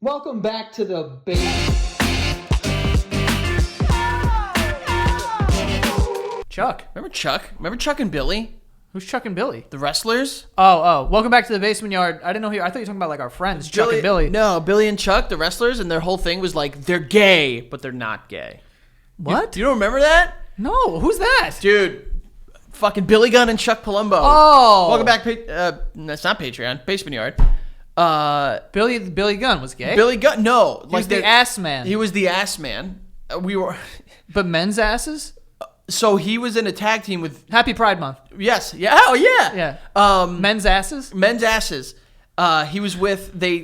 Welcome back to the base. Chuck. Remember Chuck? Remember Chuck and Billy? Who's Chuck and Billy? The wrestlers? Oh. Welcome back to the basement yard. I didn't know I thought you were talking about like our friends, Chuck and Billy. No, Billy and Chuck, the wrestlers, and their whole thing was like, they're gay, but they're not gay. What? You don't remember that? No, who's that? Dude, fucking Billy Gunn and Chuck Palumbo. Oh. Welcome back, that's not Patreon, Basement Yard. Billy Gunn was gay? Billy Gunn, no. He was the ass man. He was the ass man. But men's asses? So he was in a tag team with... Happy Pride Month. Yes. Yeah. Oh, yeah. Yeah. Men's asses? Men's asses. He was with... They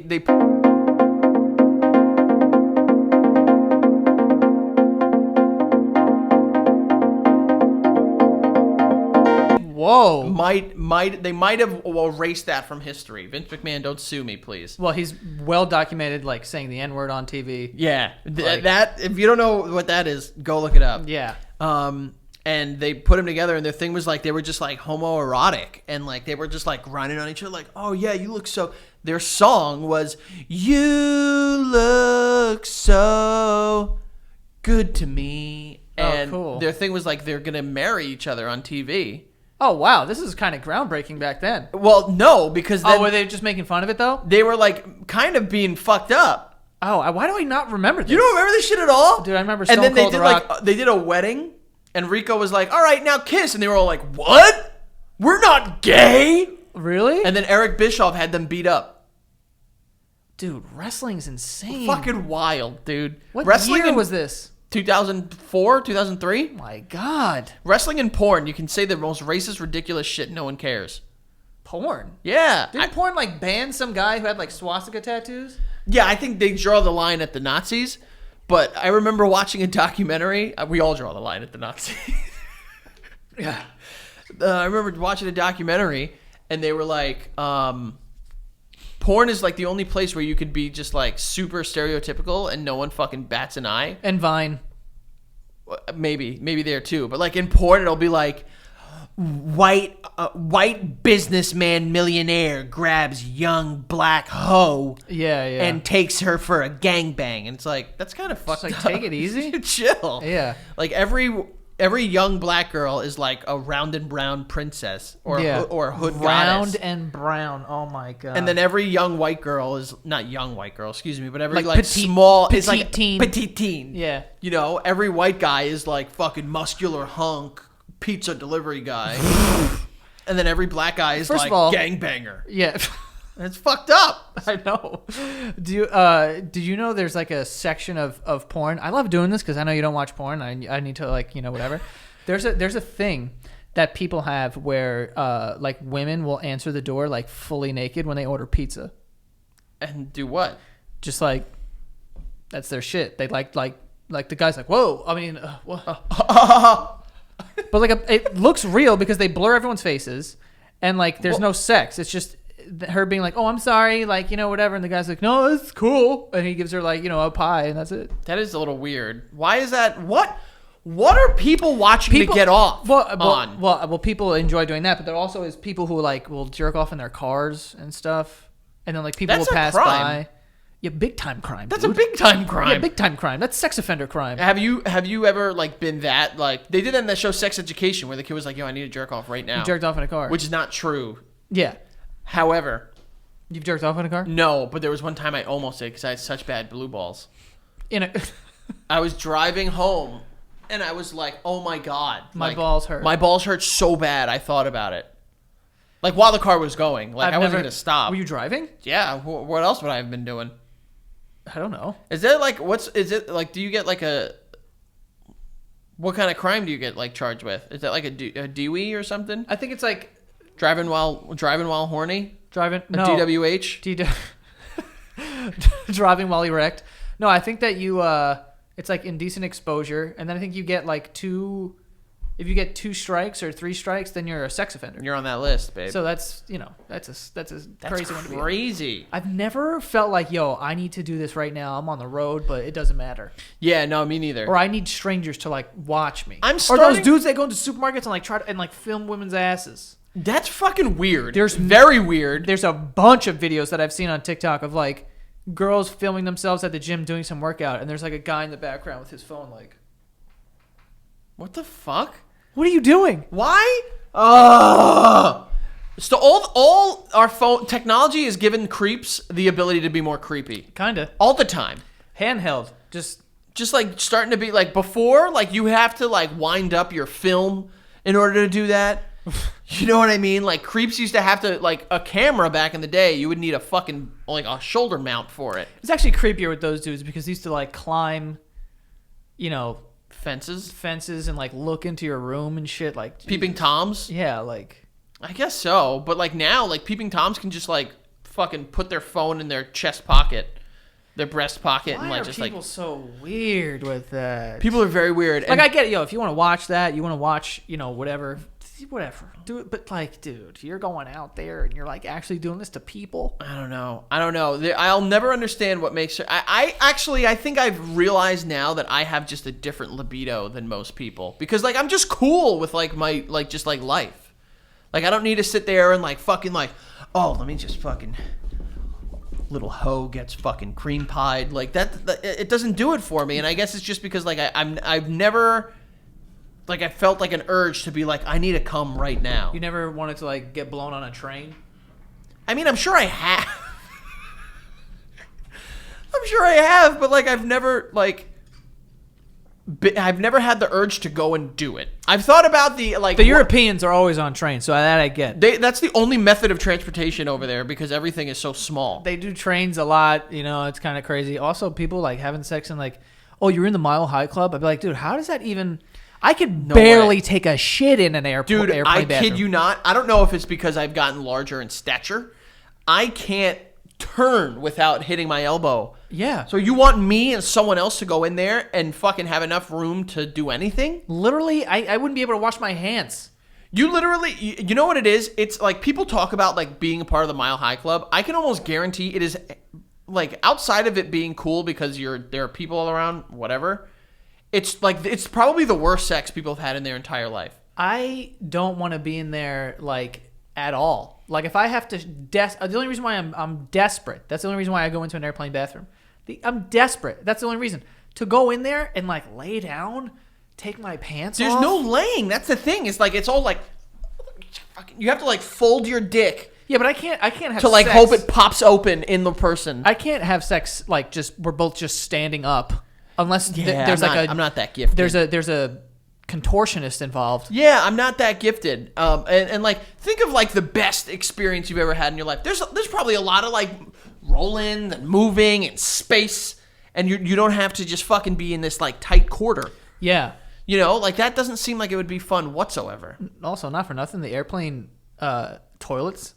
Whoa. They might have erased that from history. Vince McMahon, don't sue me, please. Well, he's well documented, like saying the N-word on TV. Yeah. That, if you don't know what that is, go look it up. Yeah. And they put them together, and their thing was like they were just like homoerotic, and like they were just like grinding on each other, like, oh yeah, you look so. Their song was "You Look So Good to Me," and cool. Their thing was like they're gonna marry each other on TV. Oh, wow. This is kind of groundbreaking back then. Well, no, because then were they just making fun of it, though? they were like kind of being fucked up. Oh, why do I not remember this? You don't remember this shit at all, Dude, I remember Stone And then Cold they did Rock. like they did a wedding. And Rico was like, all right, now kiss. And they were all like, what? We're not gay? Really? And then Eric Bischoff had them beat up. Dude, wrestling's insane. Fucking wild, dude. What Wrestling year was this? 2004, 2003? My God. Wrestling and porn, you can say the most racist, ridiculous shit, no one cares. Porn? Yeah. Didn't porn like ban some guy who had like swastika tattoos? Yeah, I think they draw the line at the Nazis. But I remember watching a documentary. We all draw the line at the Nazis. Yeah. I remember watching a documentary, and they were like, porn is like the only place where you could be just like super stereotypical and no one fucking bats an eye. And Vine. Maybe there too. But like in porn, it'll be like, white businessman millionaire grabs young black hoe Yeah. and takes her for a gangbang, and it's like, that's kind of fucked like, up. take it easy. Chill. Yeah. Like every young black girl is like a round and brown princess or a hood round goddess. and brown. Oh my God. And then every young white girl is not young white girl, excuse me, but every Like petite- small petite is like teen. petite teen. Yeah. You know, every white guy is like fucking muscular hunk pizza delivery guy. And then every black guy is First like of all, gangbanger. Yeah. It's fucked up. I know. Did you know there's like a section of porn? I love doing this because I know you don't watch porn. I need to like, whatever. There's a thing that people have where like women will answer the door like fully naked when they order pizza. And do what? Just like that's their shit. They like the guy's like, whoa. I mean, but like it looks real because they blur everyone's faces and like there's no sex. It's just her being like, oh, I'm sorry, like, whatever. And the guy's like, no, it's cool. And he gives her like, a pie and that's it. That is a little weird. Why is that? What are people watching to get off on? Well, people enjoy doing that, but there also is people who like will jerk off in their cars and stuff. And then like people That's will a pass crime. by. Yeah, big time crime. That's dude. a big time crime. Yeah, big time crime. That's sex offender crime. Have you ever like been that like they did that in that show Sex Education where the kid was like, yo, I need to jerk off right now. You jerked off in a car. Which is not true. Yeah. However, You've jerked off in a car? no, but there was one time I almost did because I had such bad blue balls. In a I was driving home and I was like, oh my God. My balls hurt. My balls hurt so bad I thought about it. Like while the car was going. Like I wasn't going to stop. Were you driving? Yeah. What else would I have been doing? I don't know. Is that like, do you get like what kind of crime do you get like charged with? Is that like a DWI or something? I think it's like Driving while horny? driving. A No. DWH? Driving while erect. No, I think that you it's like indecent exposure, and then I think you get like if you get 2 strikes or 3 strikes, then you're a sex offender. You're on that list, babe. So that's that's crazy one to be. Crazy. I've never felt like, yo, I need to do this right now. I'm on the road, but it doesn't matter. Yeah, no, me neither. Or I need strangers to like watch me. I'm or starting- those dudes that go into supermarkets and like try to and like film women's asses. That's fucking weird. There's very weird. There's a bunch of videos that I've seen on TikTok of like girls filming themselves at the gym doing some workout, and there's like a guy in the background with his phone like, What the fuck? what are you doing? Why? So all our phone technology has given creeps the ability to be more creepy. Kinda. All the time. Handheld. Just like starting to be like before, like you have to like wind up your film in order to do that. You know what I mean? Like creeps used to have to like a camera back in the day. You would need a fucking like a shoulder mount for it. It's actually creepier with those dudes because they used to like climb, fences and like look into your room and shit. Like Peeping Toms? Yeah, like I guess so. But like now, like Peeping Toms can just like fucking put their phone in their chest pocket, their breast pocket, why and like are just people like so weird with that? people are very weird. Like I get it, if you want to watch that, you want to watch, whatever, do it. But like, dude, you're going out there and you're like actually doing this to people. I don't know. I'll never understand what makes her. I think I've realized now that I have just a different libido than most people because like I'm just cool with like my like just like life. Like I don't need to sit there and like fucking like, oh, let me just fucking little hoe gets fucking cream pied like that. It doesn't do it for me, and I guess it's just because like I've never. Like I felt like an urge to be like I need to come right now. You never wanted to like get blown on a train? I mean, I'm sure I have. But like I've never had the urge to go and do it. I've thought about the Europeans are always on trains, so that I get. That's the only method of transportation over there because everything is so small. They do trains a lot, it's kind of crazy. Also, people like having sex and like, oh, you're in the Mile High Club. I'd be like, dude, how does that even? I could barely take a shit in an airplane. Dude, I bathroom. kid you not. I don't know if it's because I've gotten larger in stature. I can't turn without hitting my elbow. Yeah. So you want me and someone else to go in there and fucking have enough room to do anything? Literally, I wouldn't be able to wash my hands. You literally, you know what it is? It's like people talk about like being a part of the Mile High Club. I can almost guarantee it is like outside of it being cool because there are people around, whatever. It's like it's probably the worst sex people have had in their entire life. I don't want to be in there like at all. Like if I have to, the only reason why I'm desperate. That's the only reason why I go into an airplane bathroom. I'm desperate. That's the only reason to go in there and like lay down, take my pants off. There's no laying. That's the thing. It's like it's all like you have to like fold your dick. Yeah, but I can't have to like sex. hope it pops open in the person. I can't have sex like just we're both just standing up. Unless I'm not that gifted. There's a contortionist involved. Yeah, I'm not that gifted. And like think of like the best experience you've ever had in your life. There's probably a lot of like rolling and moving and space, and you don't have to just fucking be in this like tight quarter. Yeah, like that doesn't seem like it would be fun whatsoever. Also, not for nothing, the airplane toilets,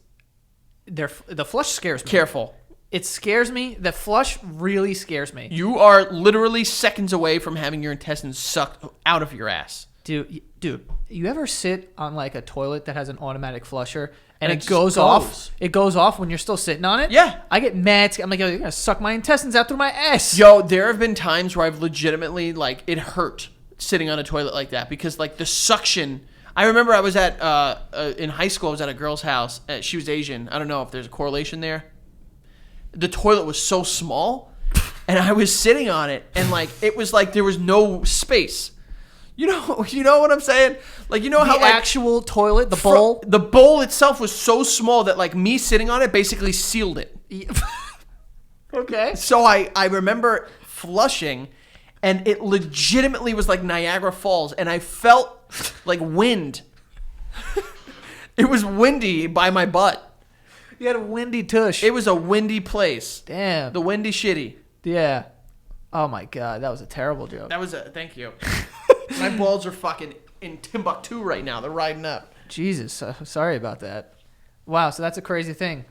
the flush scares me. Careful. It scares me. The flush really scares me. You are literally seconds away from having your intestines sucked out of your ass. Dude, you ever sit on like a toilet that has an automatic flusher and it goes off? It goes off when you're still sitting on it? Yeah. I get mad. I'm like, yo, you're going to suck my intestines out through my ass. Yo, there have been times where I've legitimately, like, it hurt sitting on a toilet like that because, like, the suction. I remember I was in high school, I was at a girl's house. She was Asian. I don't know if there's a correlation there. The toilet was so small, and I was sitting on it, and like it was like there was no space. You know what I'm saying? Like how the actual toilet, the bowl, the bowl itself was so small that like me sitting on it basically sealed it. Okay. So I remember flushing, and it legitimately was like Niagara Falls, and I felt like wind. It was windy by my butt. You had a windy tush. It was a windy place. Damn. The windy shitty. Yeah. Oh my god, that was a terrible joke. Thank you. My balls are fucking in Timbuktu right now. They're riding up. Jesus, sorry about that. Wow, so that's a crazy thing.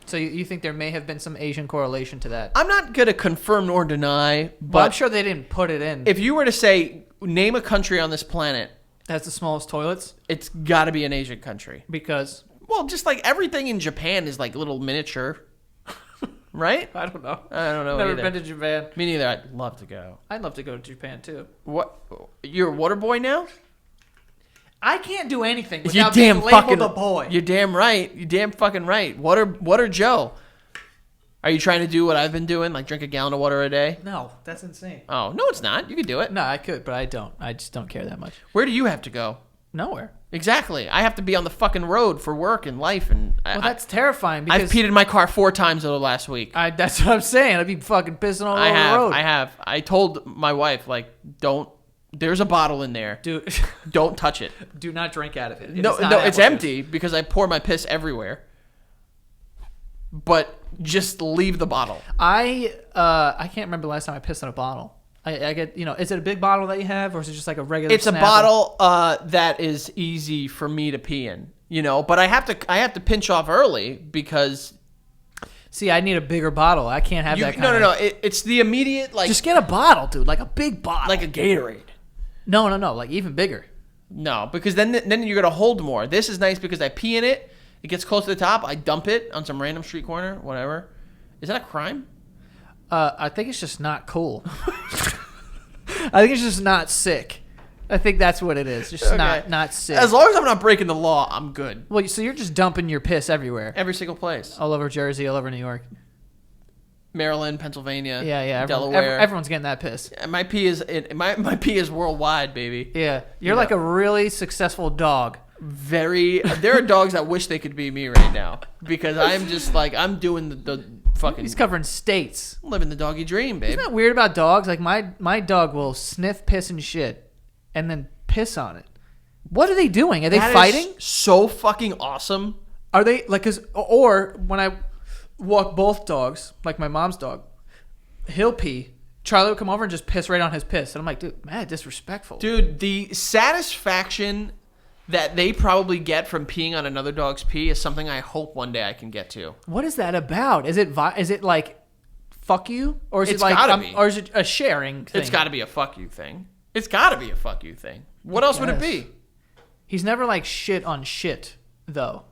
So you think there may have been some Asian correlation to that? I'm not going to confirm nor deny, but well, I'm sure they didn't put it in. If you were to say, name a country on this planet that's the smallest toilets, it's got to be an Asian country. Because? Well, just like everything in Japan is like little miniature, right? I don't know. Never either. Been to Japan. Me neither. I'd love to go. I'd love to go to Japan too. What? You're a water boy now? I can't do anything You're without being labeled fucking a boy. You're damn right. You're damn fucking right. Water Joe. Are you trying to do what I've been doing, like drink a gallon of water a day? No, that's insane. Oh, no, it's not. You could do it. No, I could, but I don't. I just don't care that much. Where do you have to go? Nowhere. Exactly. I have to be on the fucking road for work and life, and Well, that's terrifying I've because peed in my car 4 times over the last week. that's what I'm saying. I'd be fucking pissing all over the road. I have. I told my wife, like, don't. There's a bottle in there. Dude, Don't touch it. do not drink out of it. No, it's empty because I pour my piss everywhere. But just leave the bottle. I can't remember the last time I pissed in a bottle. I get, is it a big bottle that you have, or is it just like a regular? It's a bottle that is easy for me to pee in, But I have to pinch off early because. See, I need a bigger bottle. I can't have that. No. It's the immediate like. Just get a bottle, dude, like a big bottle, like a Gatorade. No, like even bigger. No, because then you're gonna hold more. This is nice because I pee in it. It gets close to the top. I dump it on some random street corner, whatever. Is that a crime? I think it's just not cool. I think it's just not sick. I think that's what it is. Just Okay. not sick. As long as I'm not breaking the law, I'm good. Well, so you're just dumping your piss everywhere. Every single place. All over Jersey, all over New York. Maryland, Pennsylvania. Yeah. Delaware. Everyone's getting that piss. My pee is my pee is worldwide, baby. Yeah. You're like a really successful dog. There are dogs that wish they could be me right now because I'm just like I'm doing the fucking. He's covering states. Living the doggy dream, babe. Isn't that weird about dogs? Like my dog will sniff piss and shit and then piss on it. What are they doing? Are they fighting? So fucking awesome. Are they like or when I walk both dogs, like my mom's dog, he'll pee. Charlie will come over and just piss right on his piss. And I'm like, dude, mad disrespectful. Dude, the satisfaction that they probably get from peeing on another dog's pee is something I hope one day I can get to. What is that about? Is it like fuck you, or is It's it like gotta be. or is it a sharing thing? It's got to be a fuck you thing. It's got to be a fuck you thing. What else would it be? He's never like shit on shit though.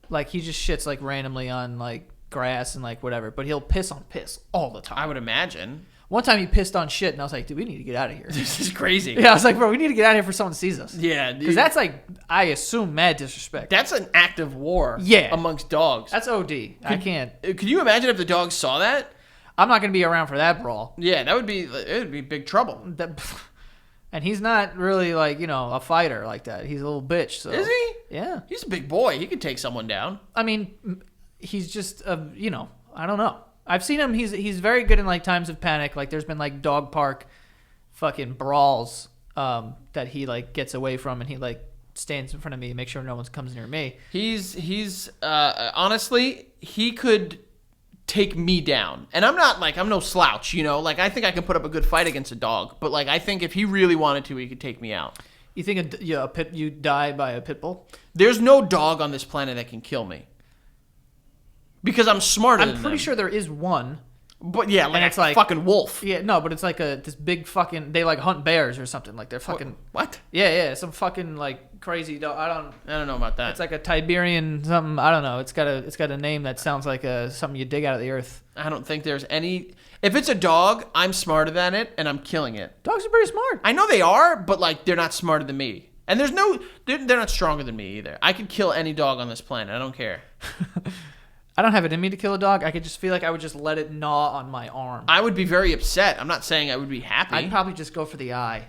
Like he just shits like randomly on like grass and like whatever, but he'll piss on piss all the time. I would imagine. One time he pissed on shit, and I was like, dude, we need to get out of here. This is crazy. Yeah, I was like, bro, we need to get out of here before someone sees us. Yeah, because that's like, I assume, mad disrespect. That's an act of war. Yeah. Amongst dogs. That's OD. I can't. Could you imagine if the dogs saw that? I'm not gonna be around for that brawl. Yeah, it would be big trouble. And he's not really like a fighter like that. He's a little bitch. So. Is he? Yeah. He's a big boy. He could take someone down. I mean, he's just I don't know. I've seen him. He's very good in like times of panic. Like there's been like dog park fucking brawls that he like gets away from, and he like stands in front of me, make sure no one comes near me. He's honestly, he could take me down, and I'm no slouch, Like I think I can put up a good fight against a dog, but like I think if he really wanted to, he could take me out. You think you die by a pit bull? There's no dog on this planet that can kill me. Because I'm smarter than them. I'm pretty sure there is one. But yeah, like and it's a like fucking wolf. Yeah, no, but it's like this big fucking. They like hunt bears or something. Like they're fucking. What? Yeah, some fucking like crazy dog. I don't know about that. It's like a Tiberian something. I don't know. It's got a name that sounds like something you dig out of the earth. I don't think there's any. If it's a dog, I'm smarter than it, and I'm killing it. Dogs are pretty smart. I know they are, but like they're not smarter than me. And they're not stronger than me either. I could kill any dog on this planet. I don't care. I don't have it in me to kill a dog. I could just feel like I would just let it gnaw on my arm. I would be very upset. I'm not saying I would be happy. I'd probably just go for the eye.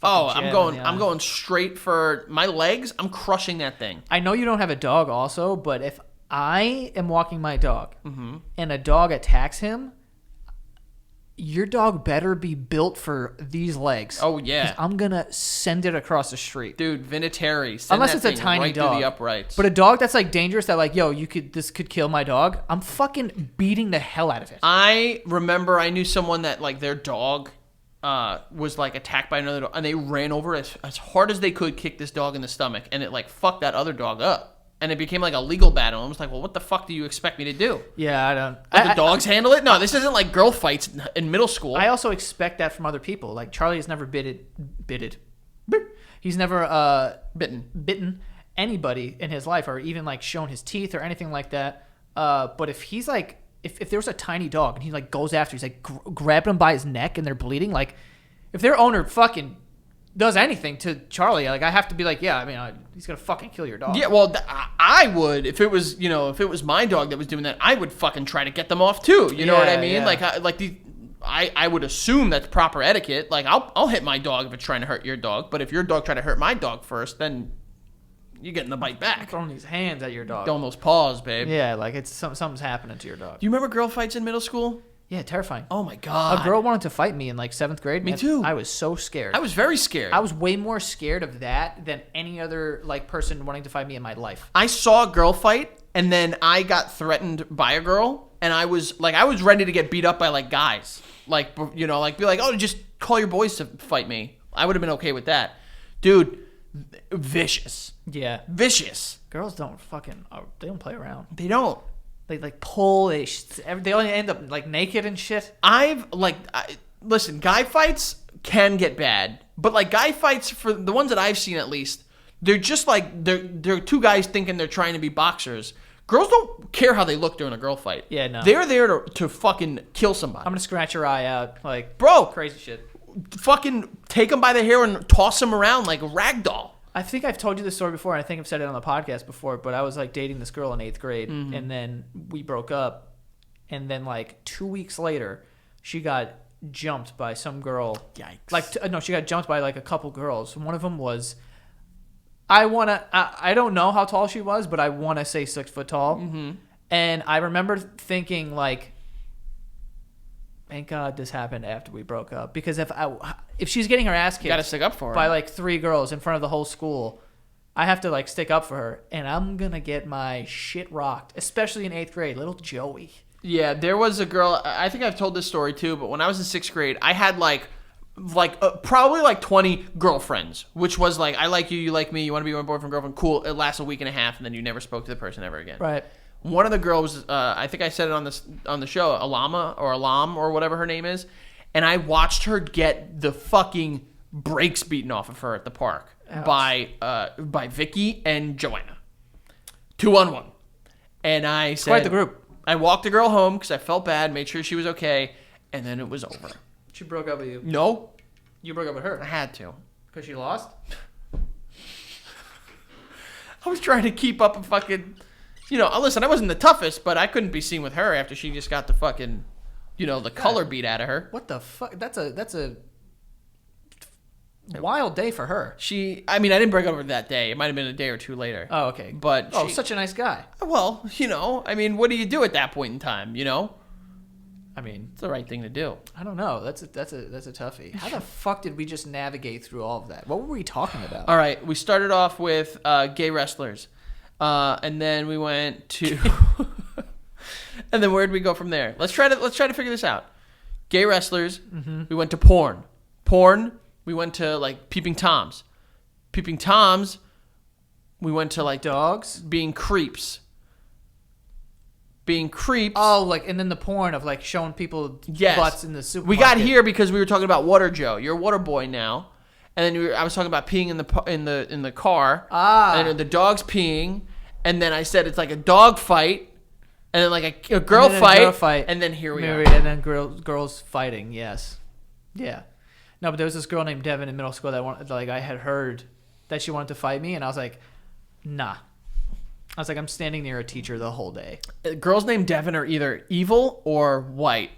I'm going straight for my legs. I'm crushing that thing. I know you don't have a dog also, but if I am walking my dog and a dog attacks him, your dog better be built for these legs. Oh yeah, 'cause I'm gonna send it across the street, dude. Vinatieri, unless it's a tiny right dog. Through the uprights. But a dog that's like dangerous, that like, this could kill my dog. I'm fucking beating the hell out of it. I remember I knew someone that like their dog was like attacked by another dog, and they ran over as hard as they could, kick this dog in the stomach, and it like fucked that other dog up. And it became like a legal battle. I was like, well, what the fuck do you expect me to do? Yeah, I don't. Let the dogs handle it? No, this isn't like girl fights in middle school. I also expect that from other people. Like Charlie has never bitted. He's never bitten anybody in his life, or even like shown his teeth or anything like that. But if he's like, if there's a tiny dog and he like goes after, he's like grabbing him by his neck and they're bleeding. Like if their owner fucking does anything to Charlie, like I have to be like, yeah, I mean, he's gonna fucking kill your dog. Yeah, well, I would if it was, if it was my dog that was doing that, I would fucking try to get them off too. You know what I mean? Yeah. I would assume that's proper etiquette. Like I'll hit my dog if it's trying to hurt your dog, but if your dog tried to hurt my dog first, then you're getting the bite back. Throwing these hands at your dog. Throwing those paws, babe. Yeah, like it's something's happening to your dog. Do you remember girl fights in middle school? Yeah, terrifying. Oh my god. A girl wanted to fight me in like 7th grade. Me too. I was so scared. I was very scared. I was way more scared of that than any other like person wanting to fight me in my life. I saw a girl fight, and then I got threatened by a girl, and I was ready to get beat up by like guys, like be like, oh, just call your boys to fight me. I would have been okay with that, dude. Vicious. Yeah, vicious. Girls don't they don't play around. They don't. They like pull. They only end up like naked and shit. Listen, guy fights can get bad, but like guy fights, for the ones that I've seen at least, they're just like they're two guys thinking they're trying to be boxers. Girls don't care how they look during a girl fight. Yeah, no. They're there to fucking kill somebody. I'm gonna scratch your eye out, like bro, crazy shit. Fucking take them by the hair and toss them around like a rag doll. I think I've told you this story before, and I think I've said it on the podcast before, but I was like dating this girl in 8th grade, and then we broke up, and then like 2 weeks later, she got jumped by some girl. Yikes. She got jumped by like a couple girls. One of them was, I don't know how tall she was, but I want to say 6 foot tall. Mm-hmm. And I remember thinking like, thank God this happened after we broke up, because if she's getting her ass kicked, you gotta stick up for her by like 3 girls in front of the whole school, I have to like stick up for her, and I'm gonna get my shit rocked, especially in 8th grade, little Joey. Yeah, there was a girl. I think I've told this story too, but when I was in 6th grade, I had probably like 20 girlfriends, which was like, I like you, you like me, you want to be my boyfriend, girlfriend, cool. It lasts a week and a half, and then you never spoke to the person ever again. Right. One of the girls, I think I said it on the show, Alam or whatever her name is, and I watched her get the fucking brakes beaten off of her at the park. Ouch. by Vicky and Joanna, 2-on-1, and I said, quite the group. I walked the girl home because I felt bad, made sure she was okay, and then it was over. She broke up with you. No, you broke up with her. I had to because she lost. I was trying to keep up a fucking. Listen, I wasn't the toughest, but I couldn't be seen with her after she just got the fucking, the color beat out of her. What the fuck? That's a wild day for her. I didn't break up with her that day. It might have been a day or two later. Oh, okay. But such a nice guy. Well, what do you do at that point in time? It's the right thing to do. I don't know. That's a toughie. How the fuck did we just navigate through all of that? What were we talking about? All right, we started off with gay wrestlers. And then we went to, and then where did we go from there? Let's try to figure this out. Gay wrestlers. Mm-hmm. We went to porn. We went to like peeping toms. We went to like dogs being creeps. Oh, like, and then the porn of like showing people butts in the supermarket. We got here because we were talking about Water Joe. You're a water boy now. And then I was talking about peeing in the car. And then the dog's peeing. And then I said it's like a dog fight. And then like a girl fight. And then here we are. And then girls fighting. Yes. Yeah. No, but there was this girl named Devin in middle school that I had heard that she wanted to fight me, and I was like, nah. I was like, I'm standing near a teacher the whole day. Girls named Devin are either evil or white,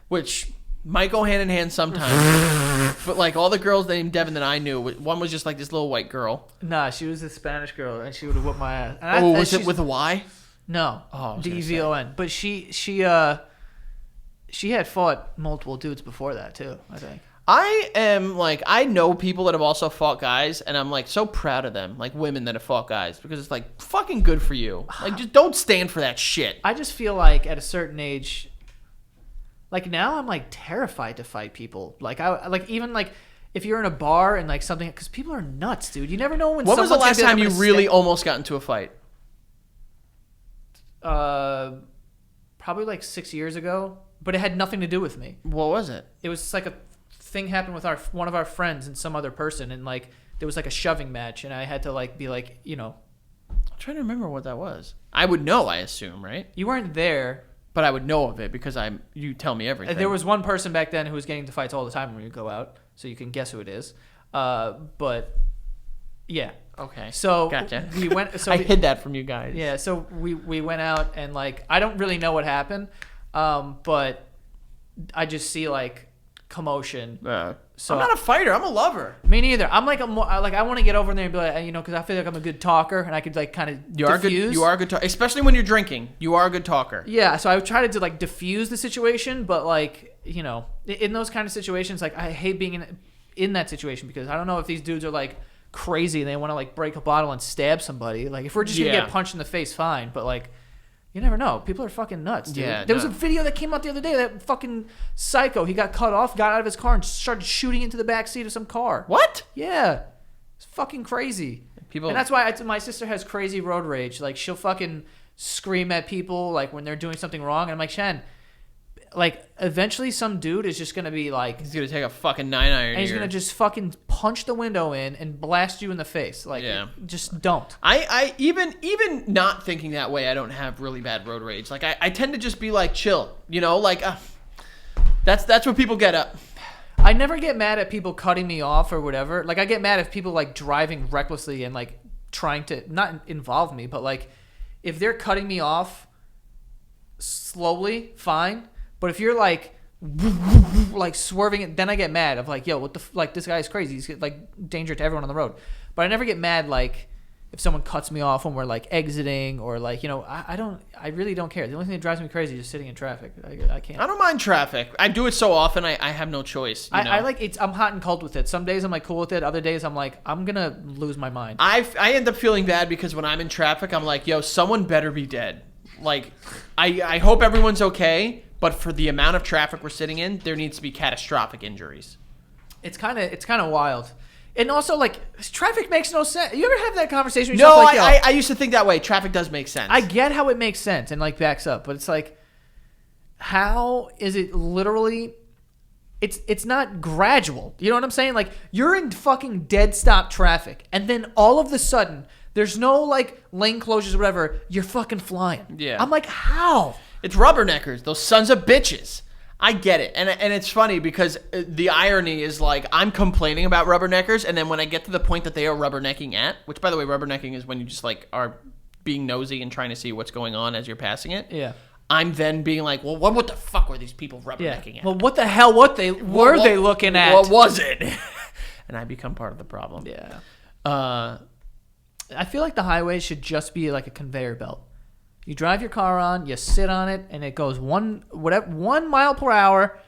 which might go hand in hand sometimes. But like all the girls named Devin that I knew, one was just like this little white girl. Nah, she was a Spanish girl, and she would have whooped my ass. Was it with a Y? No. Oh, DEVON. But she had fought multiple dudes before that too, I think. I know people that have also fought guys, and I'm like so proud of them, like women that have fought guys, because it's like fucking good for you. Like just don't stand for that shit. I just feel like at a certain age, like now I'm like terrified to fight people. Like even if you're in a bar and like something, because people are nuts, dude. You never know when. What was the last time you really almost got into a fight? Probably like 6 years ago, but it had nothing to do with me. What was it? It was just like a thing happened with one of our friends and some other person, and like there was like a shoving match, and I had to like be like, I'm trying to remember what that was. I would know, I assume, right? You weren't there, but I would know of it because you tell me everything. There was one person back then who was getting into fights all the time when we go out, so you can guess who it is. But yeah. Okay. So gotcha. we went. So I hid that from you guys. Yeah. So we went out and like I don't really know what happened, but I just see like commotion. So I'm not a fighter. I'm a lover. Me neither. I'm like I want to get over there and be like, because I feel like I'm a good talker and I could like kind of diffuse. You are a good talker, especially when you're drinking. You are a good talker. Yeah. So I would try to like diffuse the situation, but like in those kind of situations, like I hate being in that situation because I don't know if these dudes are like crazy and they want to like break a bottle and stab somebody. Like if we're just gonna get punched in the face, fine. But like. You never know. People are fucking nuts, dude. Yeah, there was a video that came out the other day. That fucking psycho. He got cut off, got out of his car, and started shooting into the back seat of some car. What? Yeah, it's fucking crazy. And that's why my sister has crazy road rage. Like she'll fucking scream at people like when they're doing something wrong. And I'm like, Shan, like eventually some dude is just gonna be like, he's gonna take a fucking 9-iron. and he's gonna just fucking punch the window in and blast you in the face. Like, just don't. I even not thinking that way, I don't have really bad road rage. Like I tend to just be like chill, like that's what people get up. I never get mad at people cutting me off or whatever. Like I get mad if people like driving recklessly and like trying to not involve me, but like if they're cutting me off slowly, fine. But if you're like swerving it, then I get mad of like, yo, what the like this guy is crazy. He's like danger to everyone on the road. But I never get mad like if someone cuts me off when we're like exiting or like I really don't care. The only thing that drives me crazy is just sitting in traffic. I can't. I don't mind traffic. I do it so often. I have no choice. I like it's. I'm hot and cold with it. Some days I'm like cool with it. Other days I'm like I'm gonna lose my mind. I end up feeling bad because when I'm in traffic, I'm like, yo, someone better be dead. Like I hope everyone's okay. But for the amount of traffic we're sitting in, there needs to be catastrophic injuries. It's kind of wild. And also, like, traffic makes no sense. You ever have that conversation with yourself? No, like, I used to think that way. Traffic does make sense. I get how it makes sense and, like, backs up. But it's like, how is it literally... It's not gradual. You know what I'm saying? Like, you're in fucking dead stop traffic. And then all of a sudden, there's no, like, lane closures or whatever. You're fucking flying. Yeah. I'm like, how? It's rubberneckers, those sons of bitches. I get it. And it's funny because the irony is like I'm complaining about rubberneckers, and then when I get to the point that they are rubbernecking at, which by the way, rubbernecking is when you just like are being nosy and trying to see what's going on as you're passing it. Yeah. I'm then being like, well, what the fuck were these people rubbernecking at? Well, what the hell were they looking at? What was it? And I become part of the problem. Yeah. I feel like the highway should just be like a conveyor belt. You drive your car on, you sit on it, and it goes 1 mile per hour,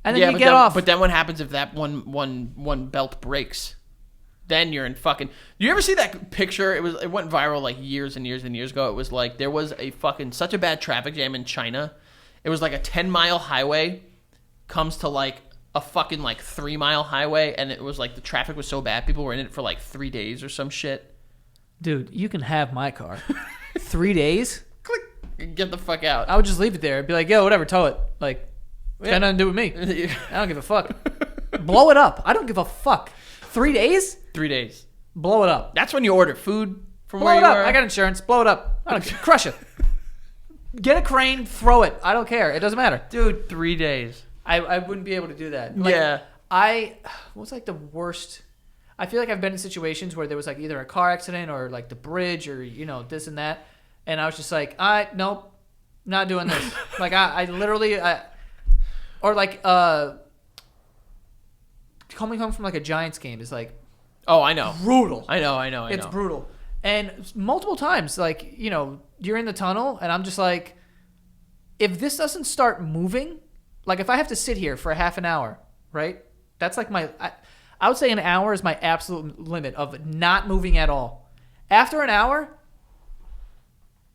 and then you get off. But then what happens if that one belt breaks? Then you're in fucking... You ever see that picture? It went viral like years and years and years ago. It was like there was a fucking such a bad traffic jam in China. It was like a 10-mile highway comes to like a fucking like 3-mile highway, and it was like the traffic was so bad people were in it for like 3 days or some shit. Dude, you can have my car. 3 days? Click. Get the fuck out. I would just leave it there. I'd be like, yo, whatever, tow it. Like, it's got nothing to do with me. I don't give a fuck. Blow it up. I don't give a fuck. 3 days? 3 days. Blow it up. That's when you order food from Blow where it you up. are. I got insurance. Blow it up. I don't care. Crush it. Get a crane. Throw it. I don't care. It doesn't matter. Dude, 3 days. I wouldn't be able to do that. Like, yeah. What's like the worst... I feel like I've been in situations where there was like either a car accident or like the bridge or, this and that. And I was just like, nope, not doing this. Like I literally, or like, coming home from like a Giants game is like, oh, I know. Brutal. I know. It's brutal. And multiple times, like, you're in the tunnel and I'm just like, if this doesn't start moving, like if I have to sit here for a half an hour, right? That's like I would say an hour is my absolute limit of not moving at all. After an hour,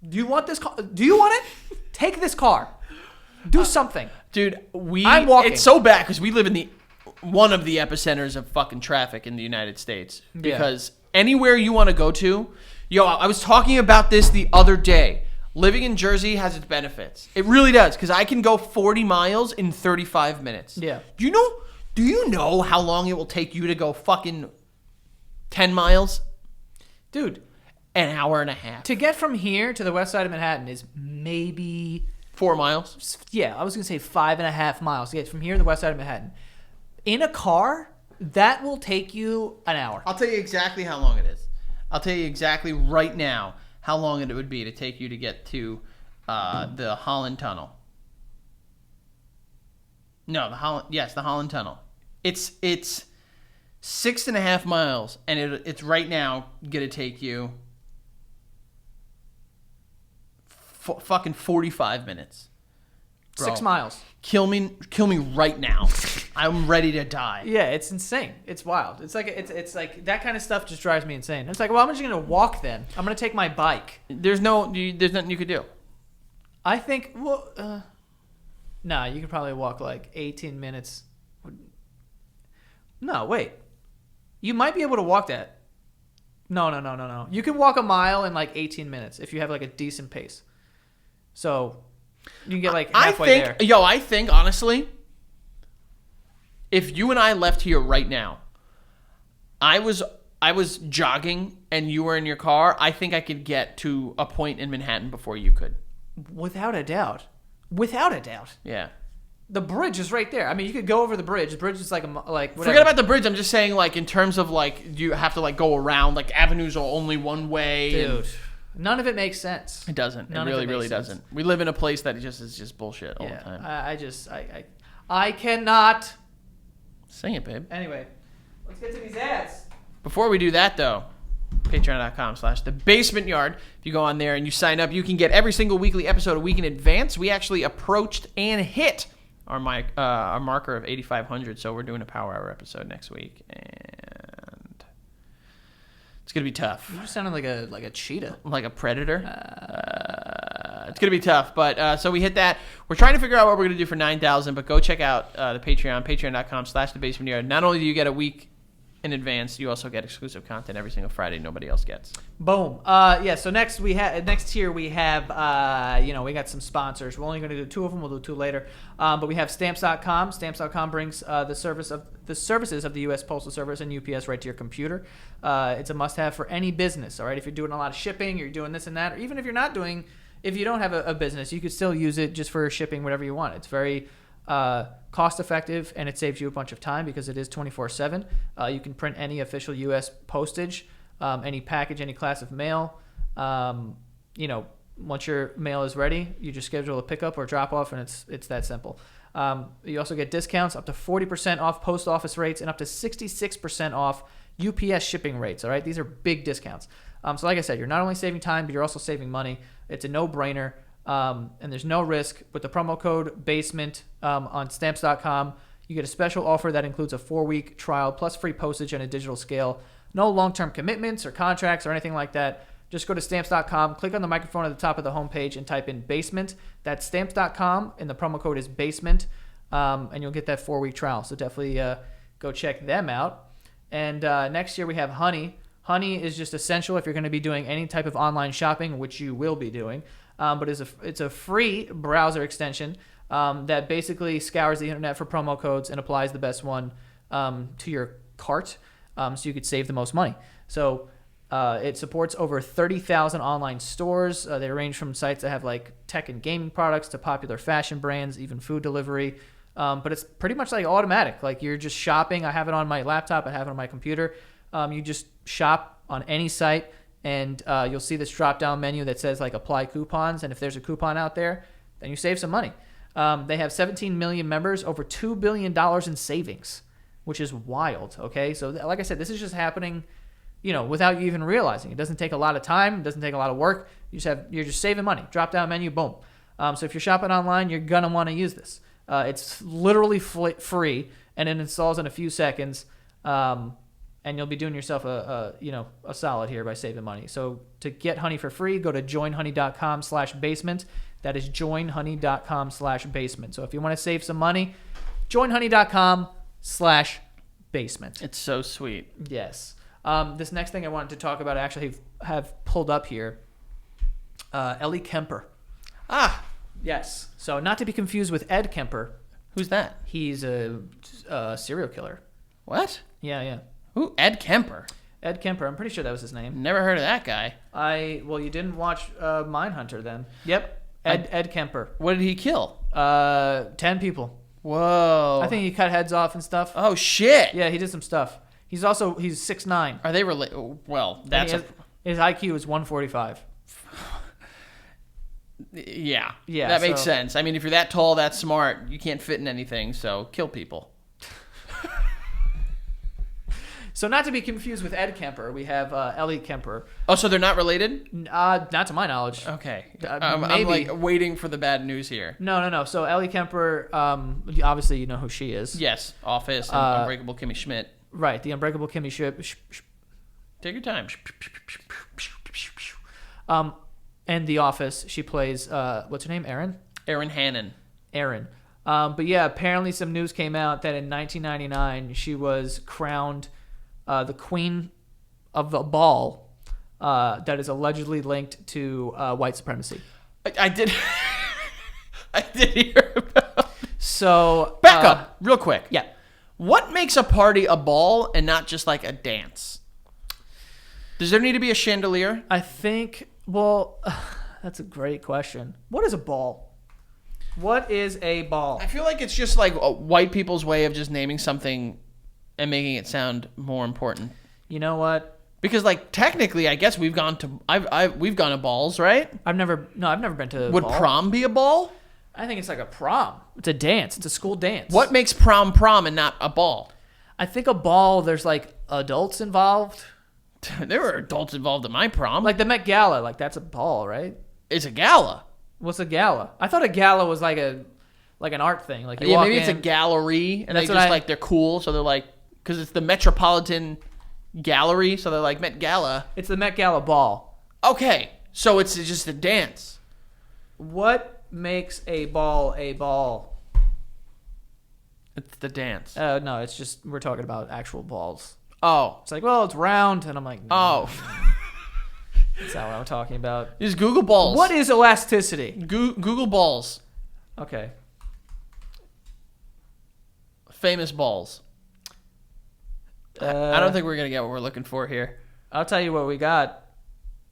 do you want this car? Do you want it? Take this car. Do something. Dude, I'm walking. It's so bad because we live in one of the epicenters of fucking traffic in the United States. Because anywhere you want to go to, I was talking about this the other day. Living in Jersey has its benefits. It really does because I can go 40 miles in 35 minutes. Yeah. Do you know how long it will take you to go fucking 10 miles? Dude. An hour and a half. To get from here to the west side of Manhattan is maybe... 4 miles? Yeah, I was going to say 5.5 miles to get from here to the west side of Manhattan. In a car, That will take you an hour. I'll tell you exactly how long it is. I'll tell you exactly right now how long it would be to take you to get to the Holland Tunnel. No, the Holland Tunnel. It's 6.5 miles, and it's right now gonna take you fucking 45 minutes. Bro, 6 miles. Kill me right now. I'm ready to die. Yeah, it's insane. It's wild. It's like that kind of stuff just drives me insane. It's like, well, I'm just gonna walk then. I'm gonna take my bike. There's nothing you could do. I think. Well, nah, you could probably walk like 18 minutes. No, wait. You might be able to walk that. No. You can walk a mile in like 18 minutes if you have like a decent pace. So you can get like halfway there. I think honestly, if you and I left here right now, I was jogging and you were in your car, I think I could get to a point in Manhattan before you could. Without a doubt. Yeah. The bridge is right there. I mean, you could go over the bridge. The bridge is like whatever. Forget about the bridge. I'm just saying, like, in terms of like, you have to like go around. Like, avenues are only one way. Dude, none of it makes sense. It doesn't. None it really, of it really makes sense. doesn't. We live in a place that is just bullshit all the time. I cannot. Sing it, babe. Anyway, let's get to these ads. Before we do that, though, patreon.com/thebasementyard. If you go on there and you sign up, you can get every single weekly episode a week in advance. We actually approached and hit our marker of 8,500, so we're doing a Power Hour episode next week, and it's gonna be tough. You just sounded like a cheetah, like a predator. It's gonna be tough, but so we hit that. We're trying to figure out what we're gonna do for 9,000, but go check out the Patreon, patreon.com/thebasementyard. Not only do you get a week in advance, you also get exclusive content every single Friday nobody else gets. Boom. Yeah, so next tier we have we got some sponsors. We're only going to do 2 of them. We'll do 2 later. But we have stamps.com. Stamps.com brings the services of the US Postal Service and UPS right to your computer. It's a must-have for any business, all right? If you're doing a lot of shipping, you're doing this and that, or even if you don't have a business, you could still use it just for shipping whatever you want. It's very cost effective, and it saves you a bunch of time because it is 24/7. You can print any official U.S. postage, any package, any class of mail. Once your mail is ready, you just schedule a pickup or drop off, and it's that simple. You also get discounts up to 40% off post office rates and up to 66% off UPS shipping rates. All right, these are big discounts. So like I said, you're not only saving time, but you're also saving money. It's a no-brainer. And there's no risk. With the promo code BASEMENT on stamps.com, you get a special offer that includes a 4-week trial plus free postage and a digital scale. No long-term commitments or contracts or anything like that. Just go to stamps.com, click on the microphone at the top of the homepage, and type in BASEMENT. That's stamps.com, and the promo code is BASEMENT, and you'll get that 4-week trial. So definitely go check them out. And next year we have Honey. Honey is just essential if you're going to be doing any type of online shopping, which you will be doing. But it's a free browser extension that basically scours the internet for promo codes and applies the best one to your cart, so you could save the most money. So it supports over 30,000 online stores. They range from sites that have like tech and gaming products to popular fashion brands, even food delivery. But it's pretty much like automatic. Like you're just shopping. I have it on my laptop. I have it on my computer. You just shop on any site. And you'll see this drop-down menu that says like apply coupons, and if there's a coupon out there, then you save some money. They have 17 million members, over $2 billion in savings, which is wild. Okay, so like I said, this is just happening, without you even realizing. It doesn't take a lot of time, it doesn't take a lot of work. You're just saving money. Drop-down menu, boom. So if you're shopping online, you're gonna want to use this. It's literally free, and it installs in a few seconds. And you'll be doing yourself a solid here by saving money. So to get Honey for free, go to joinhoney.com/basement. That is joinhoney.com/basement. So if you want to save some money, joinhoney.com/basement. It's so sweet. Yes. This next thing I wanted to talk about, I actually have pulled up here. Ellie Kemper. Ah, yes. So not to be confused with Ed Kemper. Who's that? He's a serial killer. What? Yeah. Who? Ed Kemper. Ed Kemper. I'm pretty sure that was his name. Never heard of that guy. Well, you didn't watch Mindhunter then. Yep. Ed Kemper. What did he kill? 10 people. Whoa. I think he cut heads off and stuff. Oh shit. Yeah, he did some stuff. He's 6'9". Are they related? Well, that's his IQ is 145. Yeah. Yeah, That makes so- sense. I mean, if you're that tall, that smart, you can't fit in anything. So kill people. So not to be confused with Ed Kemper, we have Ellie Kemper. Oh, so they're not related? Not to my knowledge. Okay. Maybe. I'm like waiting for the bad news here. No. So Ellie Kemper, obviously you know who she is. Yes. Office and Unbreakable Kimmy Schmidt. Right, the Unbreakable Kimmy Schmidt. Take your time. And The Office, she plays, what's her name, Erin? Erin Hannon. Erin. But yeah, apparently some news came out that in 1999 she was crowned the queen of the ball that is allegedly linked to white supremacy. I did. I did hear about. So Back up, real quick. Yeah. What makes a party a ball and not just like a dance? Does there need to be a chandelier? I think. Well, that's a great question. What is a ball? What is a ball? I feel like it's just like white people's way of just naming something and making it sound more important. You know what? Because like technically, I guess we've gone to we've gone to balls, right? I've never been to a Would ball. prom be a ball? I think it's like a prom. It's a dance. It's a school dance. What makes prom and not a ball? I think a ball, there's like adults involved. There were adults involved in my prom. Like the Met Gala, like that's a ball, right? It's a gala. What's a gala? I thought a gala was like an art thing. Like you Yeah, walk maybe it's a in- gallery, and That's they what just like they're cool, so they're like because it's the Metropolitan Gallery, so they're like Met Gala. It's the Met Gala ball. Okay, so it's just a dance. What makes a ball a ball? It's the dance. No, it's just we're talking about actual balls. Oh, It's like, well, it's round, and I'm like, no, oh, that's not what I'm talking about. just Google balls. What is elasticity? Google balls? Okay. Famous balls. I don't think we're gonna get what we're looking for here. I'll tell you what we got.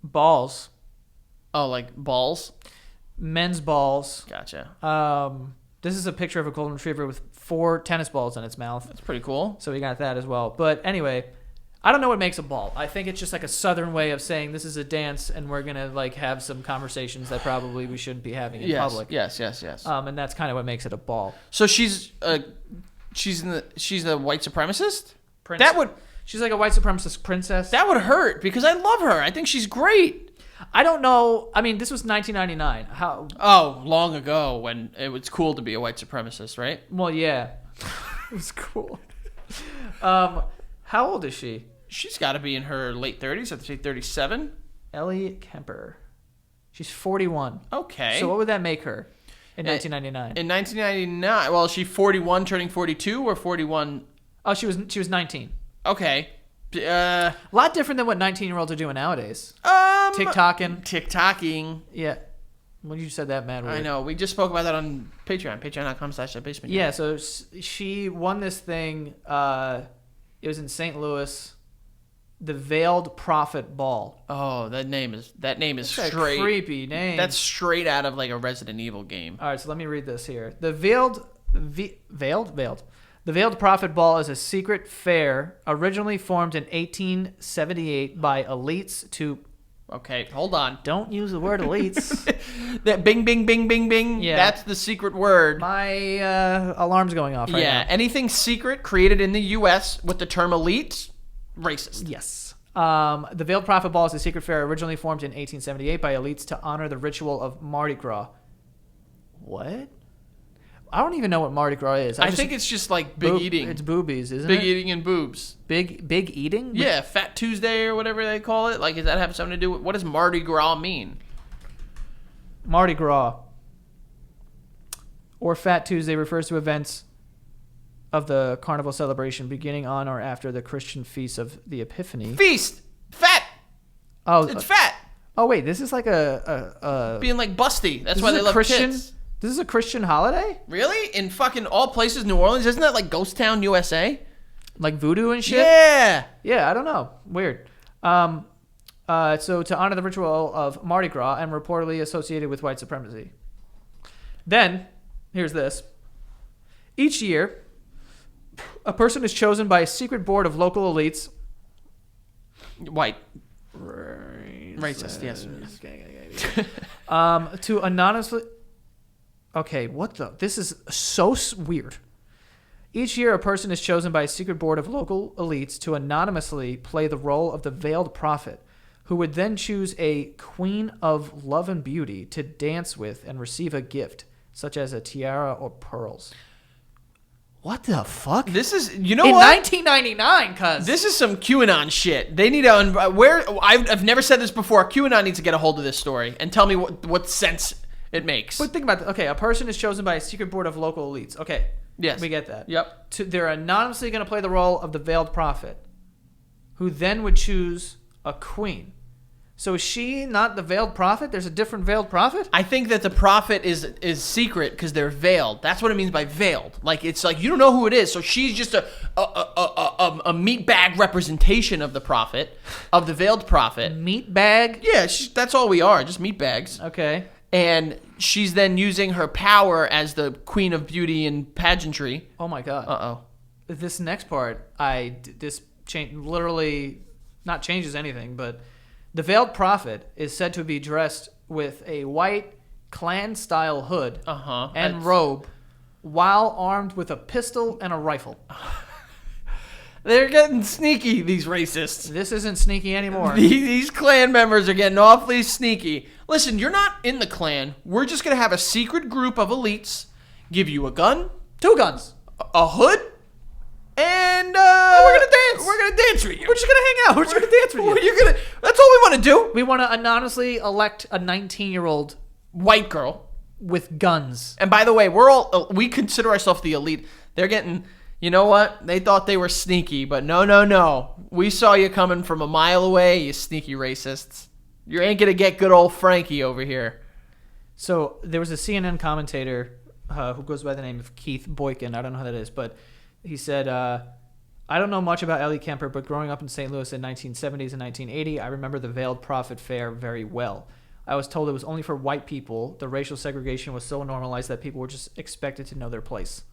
Balls. Oh, like balls? Men's balls. Gotcha. This is a picture of a golden retriever with 4 tennis balls in its mouth. That's pretty cool. So we got that as well. But anyway, I don't know what makes a ball. I think it's just like a southern way of saying this is a dance and we're going to like have some conversations that probably we shouldn't be having in public. Yes. And that's kind of what makes it a ball. So she's a white supremacist? She's like a white supremacist princess. That would hurt because I love her. I think she's great. I don't know. I mean, this was 1999. How? Oh, long ago when it was cool to be a white supremacist, right? Well, yeah. It was cool. How old is she? She's got to be in her late 30s. I'd say 37. Ellie Kemper. She's 41. Okay. So what would that make her in 1999? In 1999, well, is she 41 turning 42 or 41? Oh, she was 19. Okay. A lot different than what 19-year-olds are doing nowadays. TikToking. Yeah. When you said that, mad weird. I know. We just spoke about that on Patreon. Patreon.com/basement. Yeah, so she won this thing. It was in St. Louis. The Veiled Prophet Ball. Oh, that name is That's straight. a creepy name. That's straight out of like a Resident Evil game. All right, so let me read this here. The Veiled. The Veiled Prophet Ball is a secret fair originally formed in 1878 by elites to... Okay, hold on. Don't use the word elites. That bing, bing, bing, bing, bing. Yeah. That's the secret word. My alarm's going off right Yeah, now. anything secret created in the U.S. with the term elite, racist. Yes. The Veiled Prophet Ball is a secret fair originally formed in 1878 by elites to honor the ritual of Mardi Gras. What? I don't even know what Mardi Gras is. I think it's just like big eating. It's boobies, isn't Big it? eating and boobs. Big eating? Yeah, Fat Tuesday or whatever they call it. Like, does that have something to do with... What does Mardi Gras mean? Mardi Gras or Fat Tuesday refers to events of the carnival celebration beginning on or after the Christian feast of the Epiphany. Feast! Fat! Oh, It's fat! oh wait, this is like a Being like busty. That's this why is they a love Christian. tits. This is a Christian holiday, Really? In fucking all places, New Orleans? Isn't that like Ghost Town, USA? like voodoo and shit. Yeah! Yeah, I don't know. Weird. So to honor the ritual of Mardi Gras and reportedly associated with white supremacy. Then, here's this. Each year, a person is chosen by a secret board of local elites. White. Racist, yes. To anonymously... Okay, what the... This is so weird. Each year, a person is chosen by a secret board of local elites to anonymously play the role of the veiled prophet, who would then choose a queen of love and beauty to dance with and receive a gift, such as a tiara or pearls. What the fuck? This is, you know in what? 1999, cuz. This is some QAnon shit. They need to, I've never said this before. QAnon needs to get a hold of this story and tell me what sense it makes. But think about it. Okay, a person is chosen by a secret board of local elites. Okay. Yes. We get that. Yep. They're anonymously going to play the role of the veiled prophet, who then would choose a queen. So is she not the veiled prophet? There's a different veiled prophet? I think that the prophet is secret because they're veiled. That's what it means by veiled. Like, it's like you don't know who it is. So she's just a meat bag representation of the prophet, of the veiled prophet. Meat bag? Yeah, that's all we are, just meat bags. Okay. And she's then using her power as the queen of beauty and pageantry. Oh my god. Uh-oh. This next part, literally not changes anything, but the veiled prophet is said to be dressed with a white Klan-style hood and robe while armed with a pistol and a rifle. They're getting sneaky, these racists. This isn't sneaky anymore. These Klan members are getting awfully sneaky. Listen, you're not in the Klan. We're just going to have a secret group of elites give you a gun, 2 guns, a hood, and we're gonna dance. We're gonna dance with you. We're just gonna hang out. We're just gonna dance with you. That's all we want to do. We want to anonymously elect a 19-year-old white girl with guns. And by the way, we consider ourselves the elite. They're getting, you know what? They thought they were sneaky, but no. We saw you coming from a mile away, you sneaky racists. You ain't gonna get good old Frankie over here. So there was a CNN commentator who goes by the name of Keith Boykin. I don't know who that is, but he said, I don't know much about Ellie Kemper, but growing up in St. Louis in 1970s and 1980, I remember the Veiled Prophet Fair very well. I was told it was only for white people. The racial segregation was so normalized that people were just expected to know their place.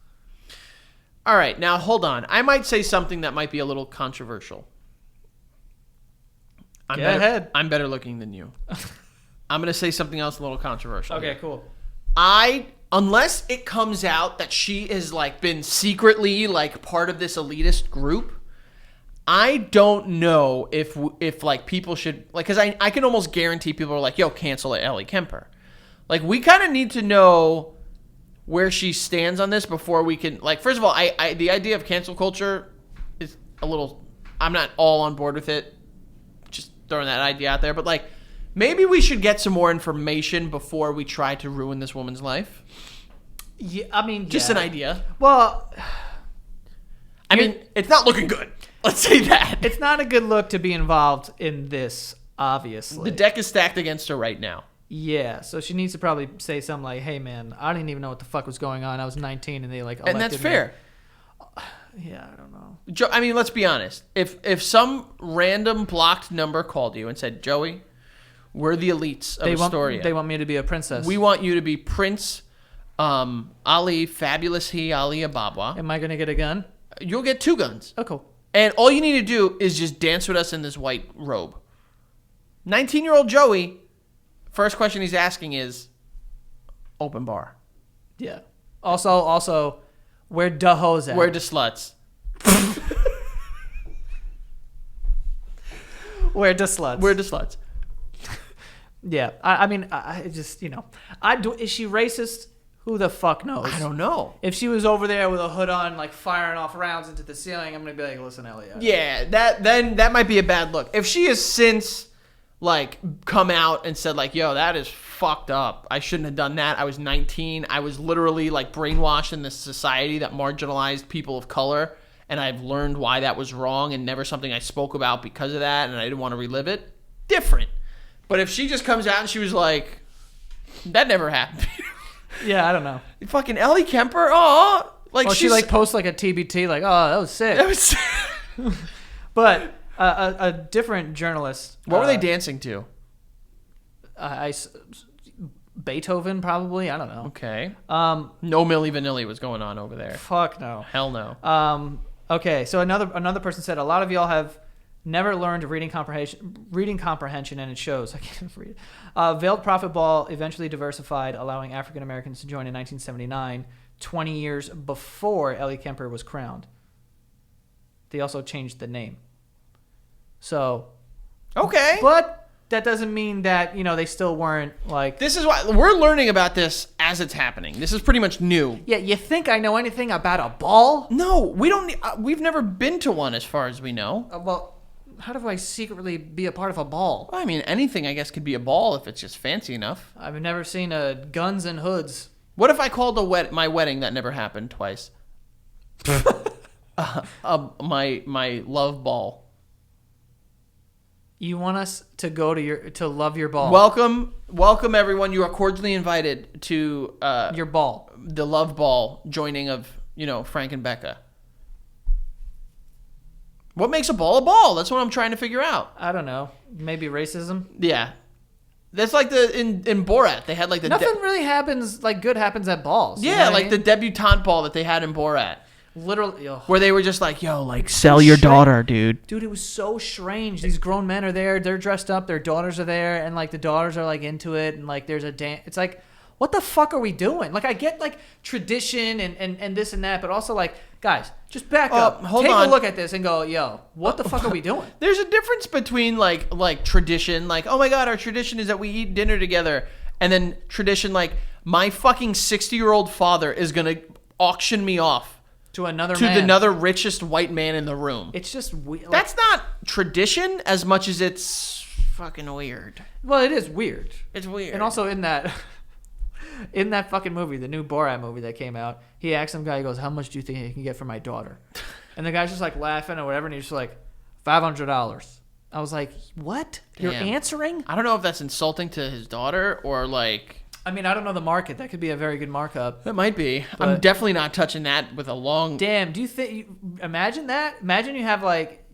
All right, now hold on. I might say something that might be a little controversial. Go ahead. I'm better looking than you. I'm going to say something else a little controversial. Okay, cool. Unless it comes out that she has like been secretly like part of this elitist group, I don't know if like people should like, because I can almost guarantee people are like, yo, cancel Ellie Kemper. Like, we kind of need to know where she stands on this before we can, like, first of all, I the idea of cancel culture is a little, I'm not all on board with it. Just throwing that idea out there, but like, maybe we should get some more information before we try to ruin this woman's life. Yeah, I mean, just an idea. Well, I mean, it's not looking good. Let's say that. It's not a good look to be involved in this, obviously. The deck is stacked against her right now. Yeah, so she needs to probably say something like, hey, man, I didn't even know what the fuck was going on. I was 19 and they like elected me. And that's fair. Yeah, I don't know. I mean, let's be honest. If some random blocked number called you and said, Joey, we're the elites of Astoria. They want me to be a princess. We want you to be Prince Ali, Fabulous He, Ali Ababwa. Am I going to get a gun? You'll get 2 guns. Oh, cool. And all you need to do is just dance with us in this white robe. 19-year-old Joey, first question he's asking is, open bar. Yeah. Also, where da hoes at? Where the sluts? Where the sluts? Where the sluts? Yeah. I mean, I just, is she racist? Who the fuck knows? I don't know. If she was over there with a hood on, like firing off rounds into the ceiling, I'm gonna be like, listen, Ellie. Yeah, that might be a bad look. If she has since like come out and said like, yo, that is fucked up. I shouldn't have done that. I was 19. I was literally like brainwashed in this society that marginalized people of color, and I've learned why that was wrong and never something I spoke about because of that, and I didn't want to relive it. Different. But if she just comes out and she was like, that never happened. Yeah, I don't know. Fucking Ellie Kemper, oh, like she like posts like a TBT, like, oh, that was sick. That was But a different journalist. What were they dancing to? Beethoven, probably. I don't know. Okay. No Milli Vanilli was going on over there. Fuck no. Hell no. Okay, so another person said, a lot of y'all have never learned reading comprehension, and it shows. I can't read it. Veiled Prophet Ball eventually diversified, allowing African Americans to join in 1979, 20 years before Ellie Kemper was crowned. They also changed the name. So, Okay. but that doesn't mean that, they still weren't like... This is why we're learning about this as it's happening. This is pretty much new. Yeah, you think I know anything about a ball? No, we don't. We've never been to one, as far as we know. Well, how do I secretly be a part of a ball? Well, I mean, anything I guess could be a ball if it's just fancy enough. I've never seen a Guns and Hoods. What if I called my wedding that never happened twice? My love ball. You want us to go to love your ball? Welcome everyone. You are cordially invited to your ball, the love ball joining of Frank and Becca. What makes a ball a ball? That's what I'm trying to figure out. I don't know. Maybe racism. Yeah, that's like in Borat. They had like the nothing really happens like good happens at balls. Yeah, like the debutante ball that they had in Borat. Literally, where they were just like, yo, like, sell your daughter, dude. Dude, it was so strange. These grown men are there. They're dressed up. Their daughters are there. And, like, the daughters are, like, into it. And, like, there's a dance. It's like, what the fuck are we doing? Like, I get, like, tradition and this and that. But also, like, guys, just back up. Hold Take on. a look at this and go, yo, what the fuck are we doing? There's a difference between, like tradition. Like, oh, my God, our tradition is that we eat dinner together. And then tradition, like, my fucking 60-year-old father is going to auction me off. To another richest white man in the room. It's just weird. Like, that's not tradition as much as it's fucking weird. Well, it is weird. It's weird. And also in that fucking movie, the new Borat movie that came out, he asked some guy, he goes, how much do you think he can get for my daughter? And the guy's just like laughing or whatever, and he's just like, $500. I was like, what? Damn. You're answering? I don't know if that's insulting to his daughter or like... I mean, I don't know the market. That could be a very good markup. That might be. But I'm definitely not touching that with a long... Damn, do you think... Imagine that. Imagine you have like...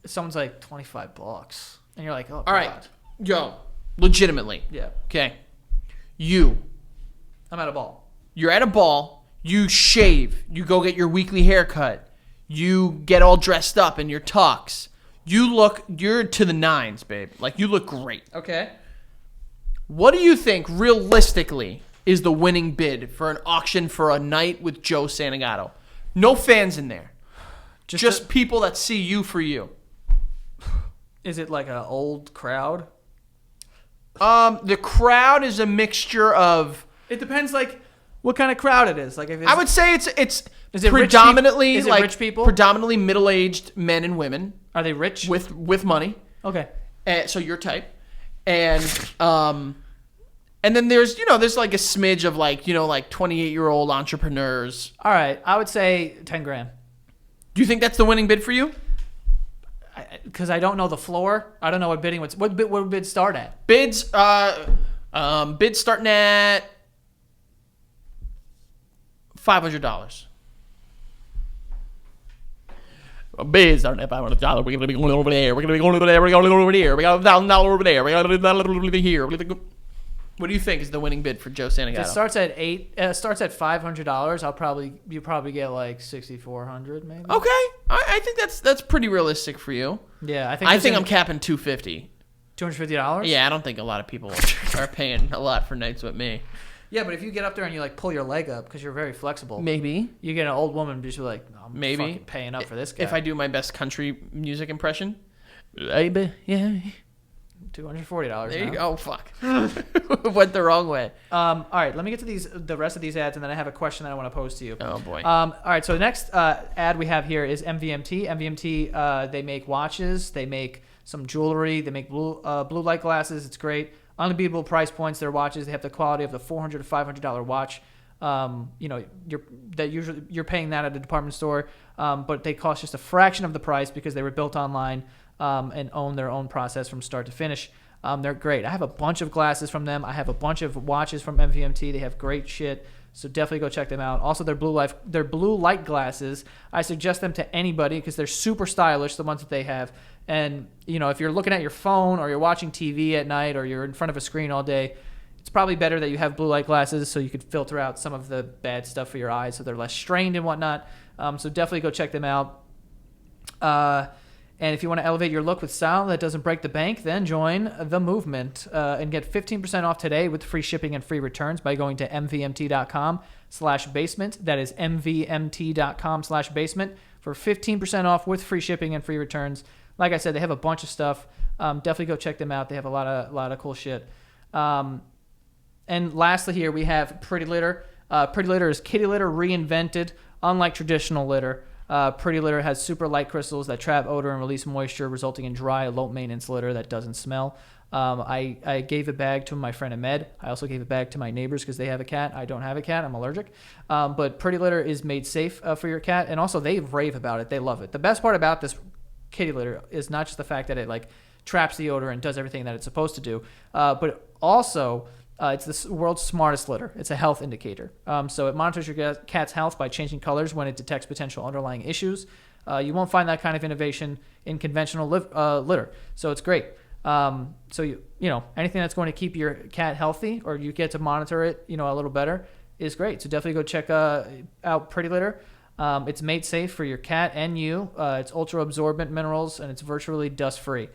Someone's like, $25. And you're like, oh, all right. Yo, legitimately. Yeah. Okay. I'm at a ball. You're at a ball. You shave. You go get your weekly haircut. You get all dressed up in your tux. You're to the nines, babe. Like, you look great. Okay. What do you think, realistically, is the winning bid for an auction for a night with Joe Santagato? No fans in there. Just people that see you for you. Is it like an old crowd? The crowd is a mixture of... It depends, like, what kind of crowd it is. Like, if it's, I would say it's is it predominantly rich like rich people? Predominantly middle-aged men and women. Are they rich? With money. Okay. So your type. And then there's like a smidge of like 28-year-old entrepreneurs. All right, I would say $10,000. Do you think that's the winning bid for you? Because I don't know the floor. I don't know what bidding would. What would bid start at? Bids starting at $500. Bids starting at $500. We're gonna be going over there. We're gonna be going over there. We're going over there. We got $1,000 over there. We got $1,000 over here. What do you think is the winning bid for Joe Santagato? If it starts at $500. You probably get like $6,400 maybe. Okay, I think that's pretty realistic for you. Yeah, I think I'm capping $250. $250. Yeah, I don't think a lot of people are paying a lot for nights with me. Yeah, but if you get up there and you like pull your leg up because you're very flexible, maybe you get an old woman just like, no, I'm maybe fucking paying up for this guy. If I do my best country music impression, baby, yeah. $240. There you go. Oh, fuck. Went the wrong way. All right, let me get to the rest of these ads, and then I have a question that I want to pose to you. Oh, boy. All right, so the next ad we have here is MVMT. MVMT, they make watches. They make some jewelry. They make blue light glasses. It's great. Unbeatable price points. Their watches. They have the quality of the $400 to $500 watch. You're paying that at a department store, but they cost just a fraction of the price because they were built online. And own their own process from start to finish. They're great. I have a bunch of glasses from them. I have a bunch of watches from MVMT. They have great shit, so definitely go check them out. Also, their blue light glasses, I suggest them to anybody because they're super stylish, the ones that they have. And if you're looking at your phone or you're watching TV at night or you're in front of a screen all day, it's probably better that you have blue light glasses so you could filter out some of the bad stuff for your eyes so they're less strained and whatnot. So definitely go check them out. And if you want to elevate your look with style that doesn't break the bank, then join the movement and get 15% off today with free shipping and free returns by going to mvmt.com/basement. That is mvmt.com/basement for 15% off with free shipping and free returns. Like I said, they have a bunch of stuff. Definitely go check them out. They have a lot of cool shit. And lastly here, we have Pretty Litter. Pretty Litter is kitty litter reinvented, unlike traditional litter. Pretty Litter has super light crystals that trap odor and release moisture, resulting in dry, low-maintenance litter that doesn't smell. I gave a bag to my friend Ahmed. I also gave a bag to my neighbors because they have a cat. I don't have a cat. I'm allergic. But Pretty Litter is made safe for your cat, and also they rave about it. They love it. The best part about this kitty litter is not just the fact that it like traps the odor and does everything that it's supposed to do, but also it's the world's smartest litter. It's a health indicator. So it monitors your cat's health by changing colors when it detects potential underlying issues. You won't find that kind of innovation in conventional litter. So it's great. So you know, anything that's going to keep your cat healthy or you get to monitor it, you know, a little better is great. So definitely go check out Pretty Litter. It's made safe for your cat and you. It's ultra absorbent minerals and it's virtually dust free.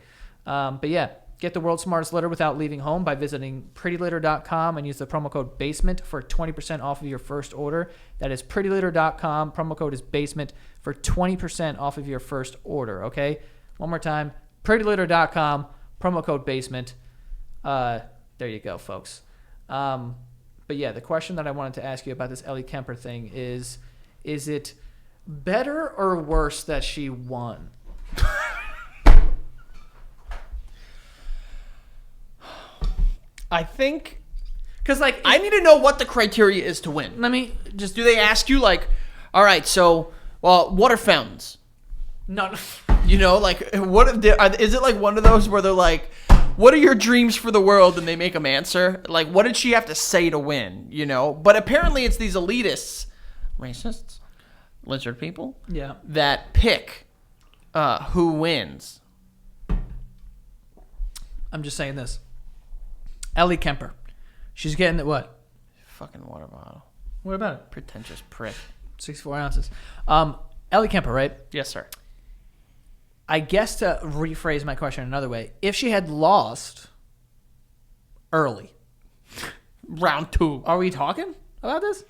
But yeah, get the world's smartest litter without leaving home by visiting prettylitter.com and use the promo code BASEMENT for 20% off of your first order. That is prettylitter.com. Promo code is BASEMENT for 20% off of your first order, okay? One more time, prettylitter.com, promo code BASEMENT. There you go, folks. But yeah, the question that I wanted to ask you about this Ellie Kemper thing is it better or worse that she won? I think, because like I need to know what the criteria is to win. Let me just Do they ask you like, all right, so water fountains? No. You know, like is it like one of those where they're like, what are your dreams for the world? And they make them answer. Like, what did she have to say to win? You know, but apparently it's these elitists, racists, lizard people, Yeah. that pick who wins. I'm just saying this. Ellie Kemper. She's getting it what? Fucking water bottle. What about it? Pretentious prick. 64 ounces. Ellie Kemper, right? Yes, sir. I guess to rephrase my question another way, if she had lost early, Round 2. are we talking about this?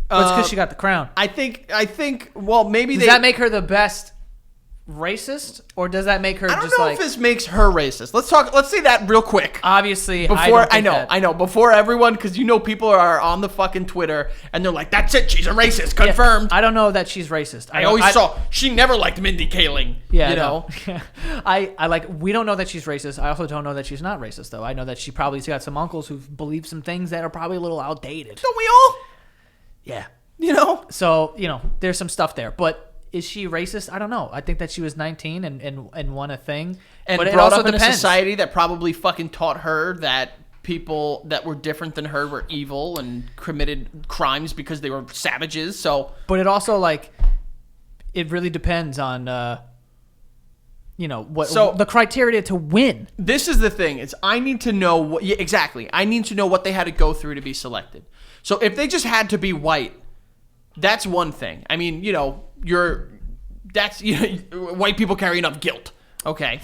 But it's because she got the crown. I think. Well, maybe Does that make her the best racist, or does that make her I don't just know like? if this makes her racist. Let's say that real quick. Obviously, Before I know. before everyone, because you know people are on the fucking Twitter and they're like, "That's it, she's a racist, confirmed." I don't know that she's racist. I always saw she never liked Mindy Kaling. Yeah, you know. No. I like. We don't know that she's racist. I also don't know that she's not racist, though. I know that she probably's got some uncles who believe some things that are probably a little outdated. Don't we all? Yeah. You know. So there's some stuff there, but. Is she racist? I don't know. I think that she was 19 and won a thing. And but it brought also up in depends. a society that probably fucking taught her that people that were different than her were evil and committed crimes because they were savages. So, But it also it really depends on what the criteria to win. this is the thing: is I need to know what exactly. I need to know what they had to go through to be selected. So if they just had to be white, that's one thing. I mean, white people carry enough guilt. Okay.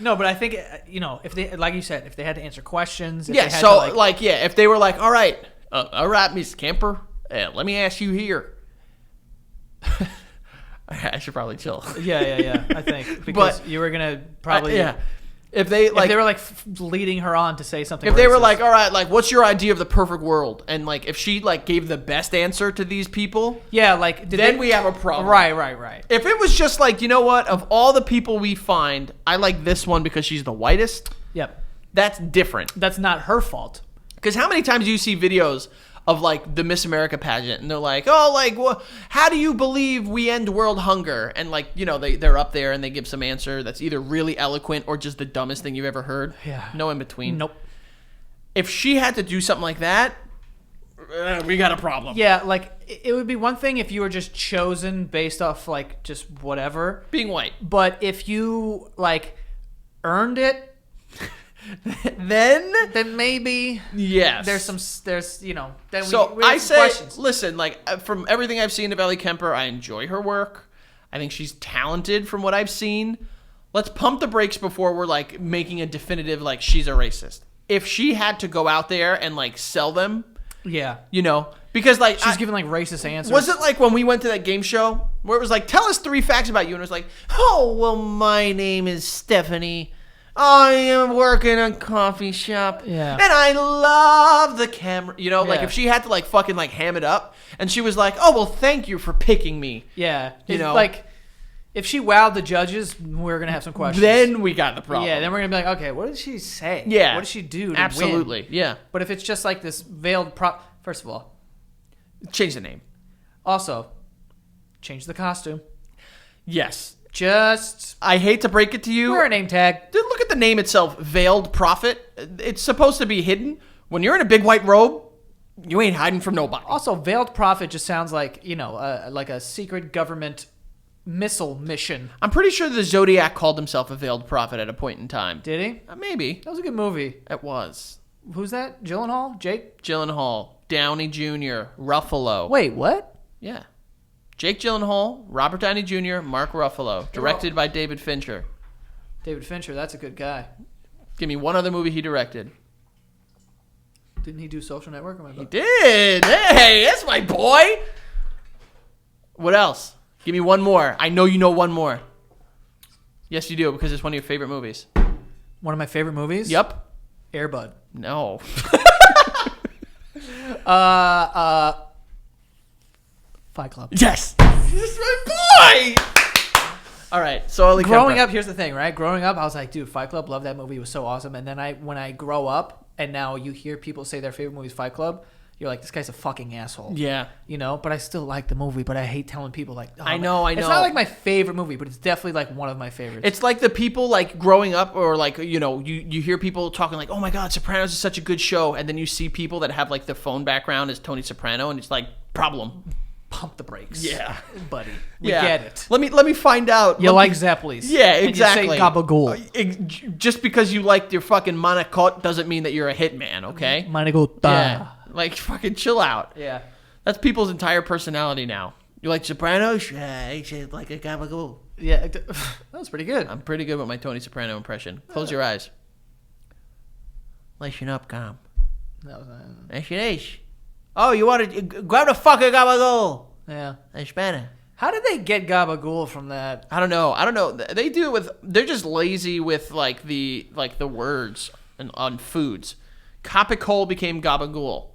No, but I think if they, like you said, if they had to answer questions, if Yeah. they had So to, if they were like, all right, Miss Kemper, let me ask you here. I should probably chill. yeah, I think because you were gonna probably If they if they were leading her on to say something. If they were racist. like, all right, what's your idea of the perfect world? And if she gave the best answer to these people, then we have a problem. Right. If it was just you know what, of all the people we find, I like this one because she's the whitest. Yep. That's different. That's not her fault. Because how many times do you see videos of the Miss America pageant and they're like, oh, how do you believe we end world hunger? And they're up there and they give some answer that's either really eloquent or just the dumbest thing you've ever heard. Yeah. No in between. Nope. If she had to do something like that, we got a problem. Yeah, it would be one thing if you were just chosen based off just whatever. Being white. But if you earned it then maybe yes. there's you know. Then So we I have say, questions. listen, like from everything I've seen of Ellie Kemper, I enjoy her work. I think she's talented from what I've seen. Let's pump the brakes before we're like making a definitive like she's a racist. If she had to go out there and like sell them, Yeah, you know, because like she's giving like racist answers. was it like when we went to that game show where it was like, tell us 3 facts about you, and it was like, oh well, my name is Stephanie. I am working in a coffee shop. Yeah. And I love the camera. You know, like Yeah. if she had to like fucking like ham it up and she was like, oh, well, thank you for picking me. Yeah, You it's know? like if she wowed the judges, we're gonna have some questions. Then we got the problem. yeah, then we're gonna be like, okay, what did she say? Yeah. what did she do? To Absolutely. win? Yeah. But if it's just like this veiled prop, first of all, Change the name. also change the costume. Yes. Just I hate to break it to you. wear a name tag. Dude, look at the name itself, Veiled Prophet. It's supposed to be hidden. When you're in a big white robe, you ain't hiding from nobody. Also, veiled prophet just sounds like like a secret government missile mission. I'm pretty sure the Zodiac called himself a Veiled Prophet at a point in time. Did he? Maybe. That was a good movie. It was. Who's that? Gyllenhaal? Jake? Gyllenhaal, Downey Jr., Ruffalo. Wait, what? Yeah. Jake Gyllenhaal, Robert Downey Jr., Mark Ruffalo. Directed by David Fincher. David Fincher. That's a good guy. Give me one other movie he directed. Didn't he do Social Network? Or am I He did. Hey, that's my boy. What else? Give me one more. I know you know one more. Yes, you do, because it's one of your favorite movies. One of my favorite movies? Yep. Air Bud. No. Fight Club. Yes. This is my boy. All right. So Ellie Growing Kemper. up, here's the thing, right? Growing up, I was like, dude, Fight Club, love that movie. It was so awesome. And then when I grow up and now you hear people say their favorite movie is Fight Club, you're like, this guy's a fucking asshole. Yeah. You know, but I still like the movie, but I hate telling people like, oh, I know. It's not like my favorite movie, but it's definitely like one of my favorites. It's like the people like growing up, or like, you know, you hear people talking like, oh my God, Sopranos is such a good show. And then you see people that have like the phone background as Tony Soprano, and it's like, problem. Pump the brakes. Yeah. Buddy. We Yeah. get it. Let me find out. You Let like me- Zeppelis. Yeah, and exactly. you say Gabagool. Just because you like your fucking Monaco doesn't mean that you're a hitman, okay? Manigota. Yeah. Like, fucking chill out. Yeah. That's people's entire personality now. You like Sopranos? Yeah, it's like a gabagool. Yeah. That was pretty good. I'm pretty good with my Tony Soprano impression. Close your eyes. Listen up, calm. That was, Listen is. Oh, you want to grab the fucking gabagool? yeah. It's better. How did they get Gabagool from that? I don't know. They do it with. They're just lazy with like the words on foods. Capicole became gabagool.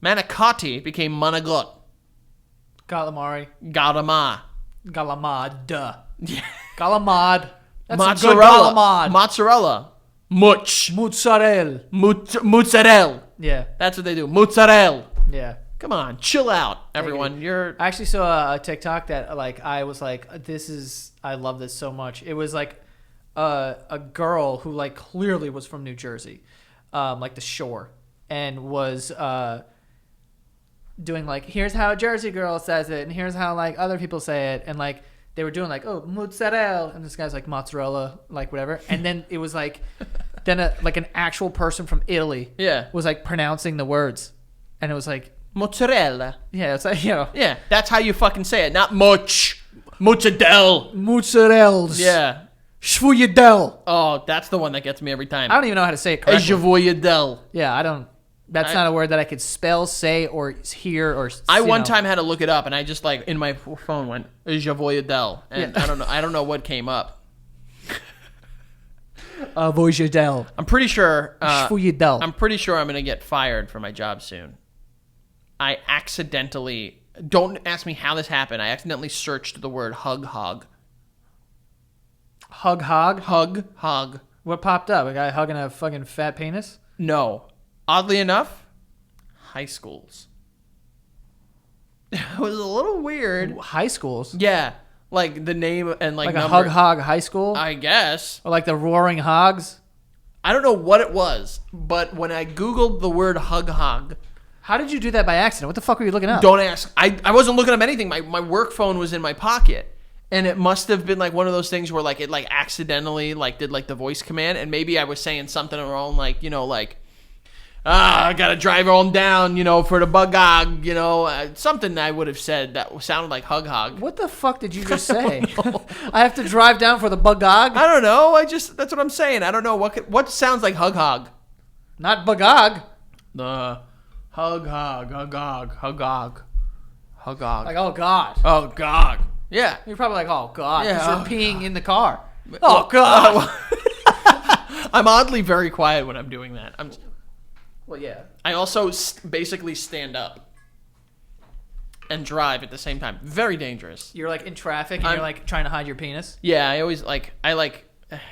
Manicotti became managot. Calamari. Galama. Galamad. Yeah. Galamad. That's a good Mozzarella. galamad. Mozzarella. Much. Mozzarella. Mozzarella. Yeah. That's what they do. Mozzarella. Yeah. Come on, chill out, everyone. You're I actually saw a TikTok that like I was like, I love this so much. It was like a girl who like clearly was from New Jersey, like the shore, and was doing like, here's how a Jersey girl says it, and here's how like other people say it, and like they were doing like, oh, mozzarella, and this guy's like mozzarella, like whatever, and then it was like, then like an actual person from Italy, Yeah. was like pronouncing the words, and it was like. mozzarella. Yeah, it's like, you know. Yeah, that's how you fucking say it, not much. Mozzarella. Mozzarellas. Yeah. Schwuyadel. Oh, that's the one that gets me every time. I don't even know how to say it correctly. Ejavoyadel. Yeah, I don't. That's not a word that I could spell, say, or hear, or. I one time had to look it up, and I just like in my phone went Ejavoyadel, and Yeah. I don't know what came up. Voyadel. I'm pretty sure. Schwuyadel. I'm pretty sure I'm gonna get fired from my job soon. I accidentally. Don't ask me how this happened. I accidentally searched the word hug hog. Hug hog. Hug hog. What popped up? A guy hugging a fucking fat penis? No. Oddly enough, high schools. It was a little weird. High schools. Yeah, like the name and like Like number. a hug hog high school? I guess. Or like the Roaring Hogs? I don't know what it was, but when I Googled the word hug hog, How did you do that by accident? What the fuck were you looking up? don't ask. I wasn't looking up anything. My work phone was in my pocket, And it must have been like one of those things where like it like accidentally like did like the voice command, and maybe I was saying something wrong, like, you know, like, I gotta drive on down, you know, for the bug hog, you know, something I would have said that sounded like hug hog. What the fuck did you just say? I have to drive down for the bugog? I don't know. That's what I'm saying. I don't know what sounds like hug hog. Not bugog. The hug hog, hug hog, hug hog, hug hog. Like, oh God. Oh God. Yeah. You're probably like, oh God. Yeah, 'Cause you're peeing in the car. Oh Oh God. I'm oddly very quiet when I'm doing that. Well, yeah. I also basically stand up and drive at the same time. Very dangerous. You're like in traffic and you're like trying to hide your penis. Yeah, I always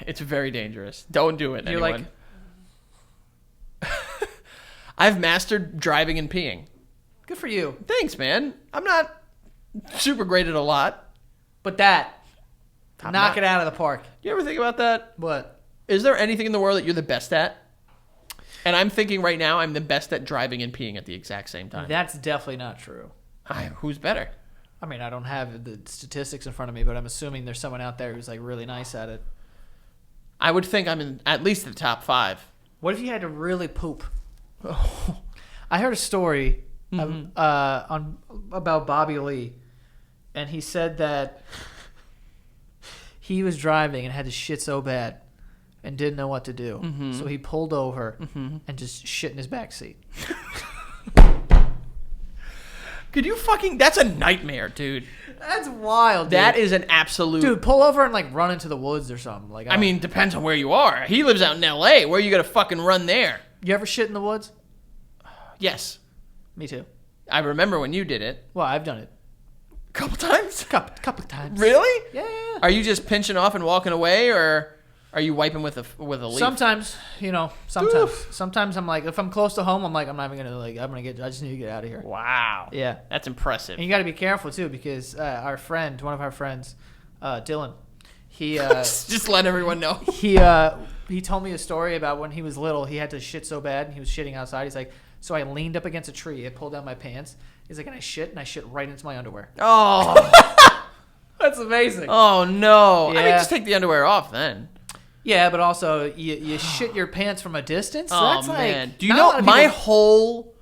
it's very dangerous. Don't do it, You're anyone. I've mastered driving and peeing. Good for you. Thanks, man. I'm not super great at a lot. But that, I'm knock not. it out of the park. You ever think about that? What? Is there anything in the world that you're the best at? And I'm thinking right now I'm the best at driving and peeing at the exact same time. That's definitely not true. Who's better? I mean, I don't have the statistics in front of me, but I'm assuming there's someone out there who's like really nice at it. I would think I'm in at least the top 5. What if you had to really poop? I heard a story about Bobby Lee, and he said that he was driving and had to shit so bad and didn't know what to do. So he pulled over and just shit in his back seat. Could you fucking... That's a nightmare, dude. That's wild, dude. That is an absolute... Dude, pull over and like run into the woods or something. Like, I mean, depends on where you are. He lives out in L.A. Where are you going to fucking run there? you ever shit in the woods? Yes. Me too. I remember when you did it. Well, I've done it. A couple times? Couple times. Really? Yeah. Are you just pinching off and walking away, or are you wiping with a leaf? Sometimes, sometimes. Oof. Sometimes I'm like, if I'm close to home, I'm like, I'm not even gonna I just need to get out of here. Wow. Yeah. That's impressive. And you got to be careful too, because one of our friends, Dylan, he just let everyone know. he told me a story about when he was little. He had to shit so bad, and he was shitting outside. He's like, so I leaned up against a tree. I pulled down my pants. He's like, and I shit right into my underwear. Oh. That's amazing. Oh no. Yeah. I mean, just take the underwear off then. Yeah, but also you shit your pants from a distance. Oh That's man. Like, Do you know my whole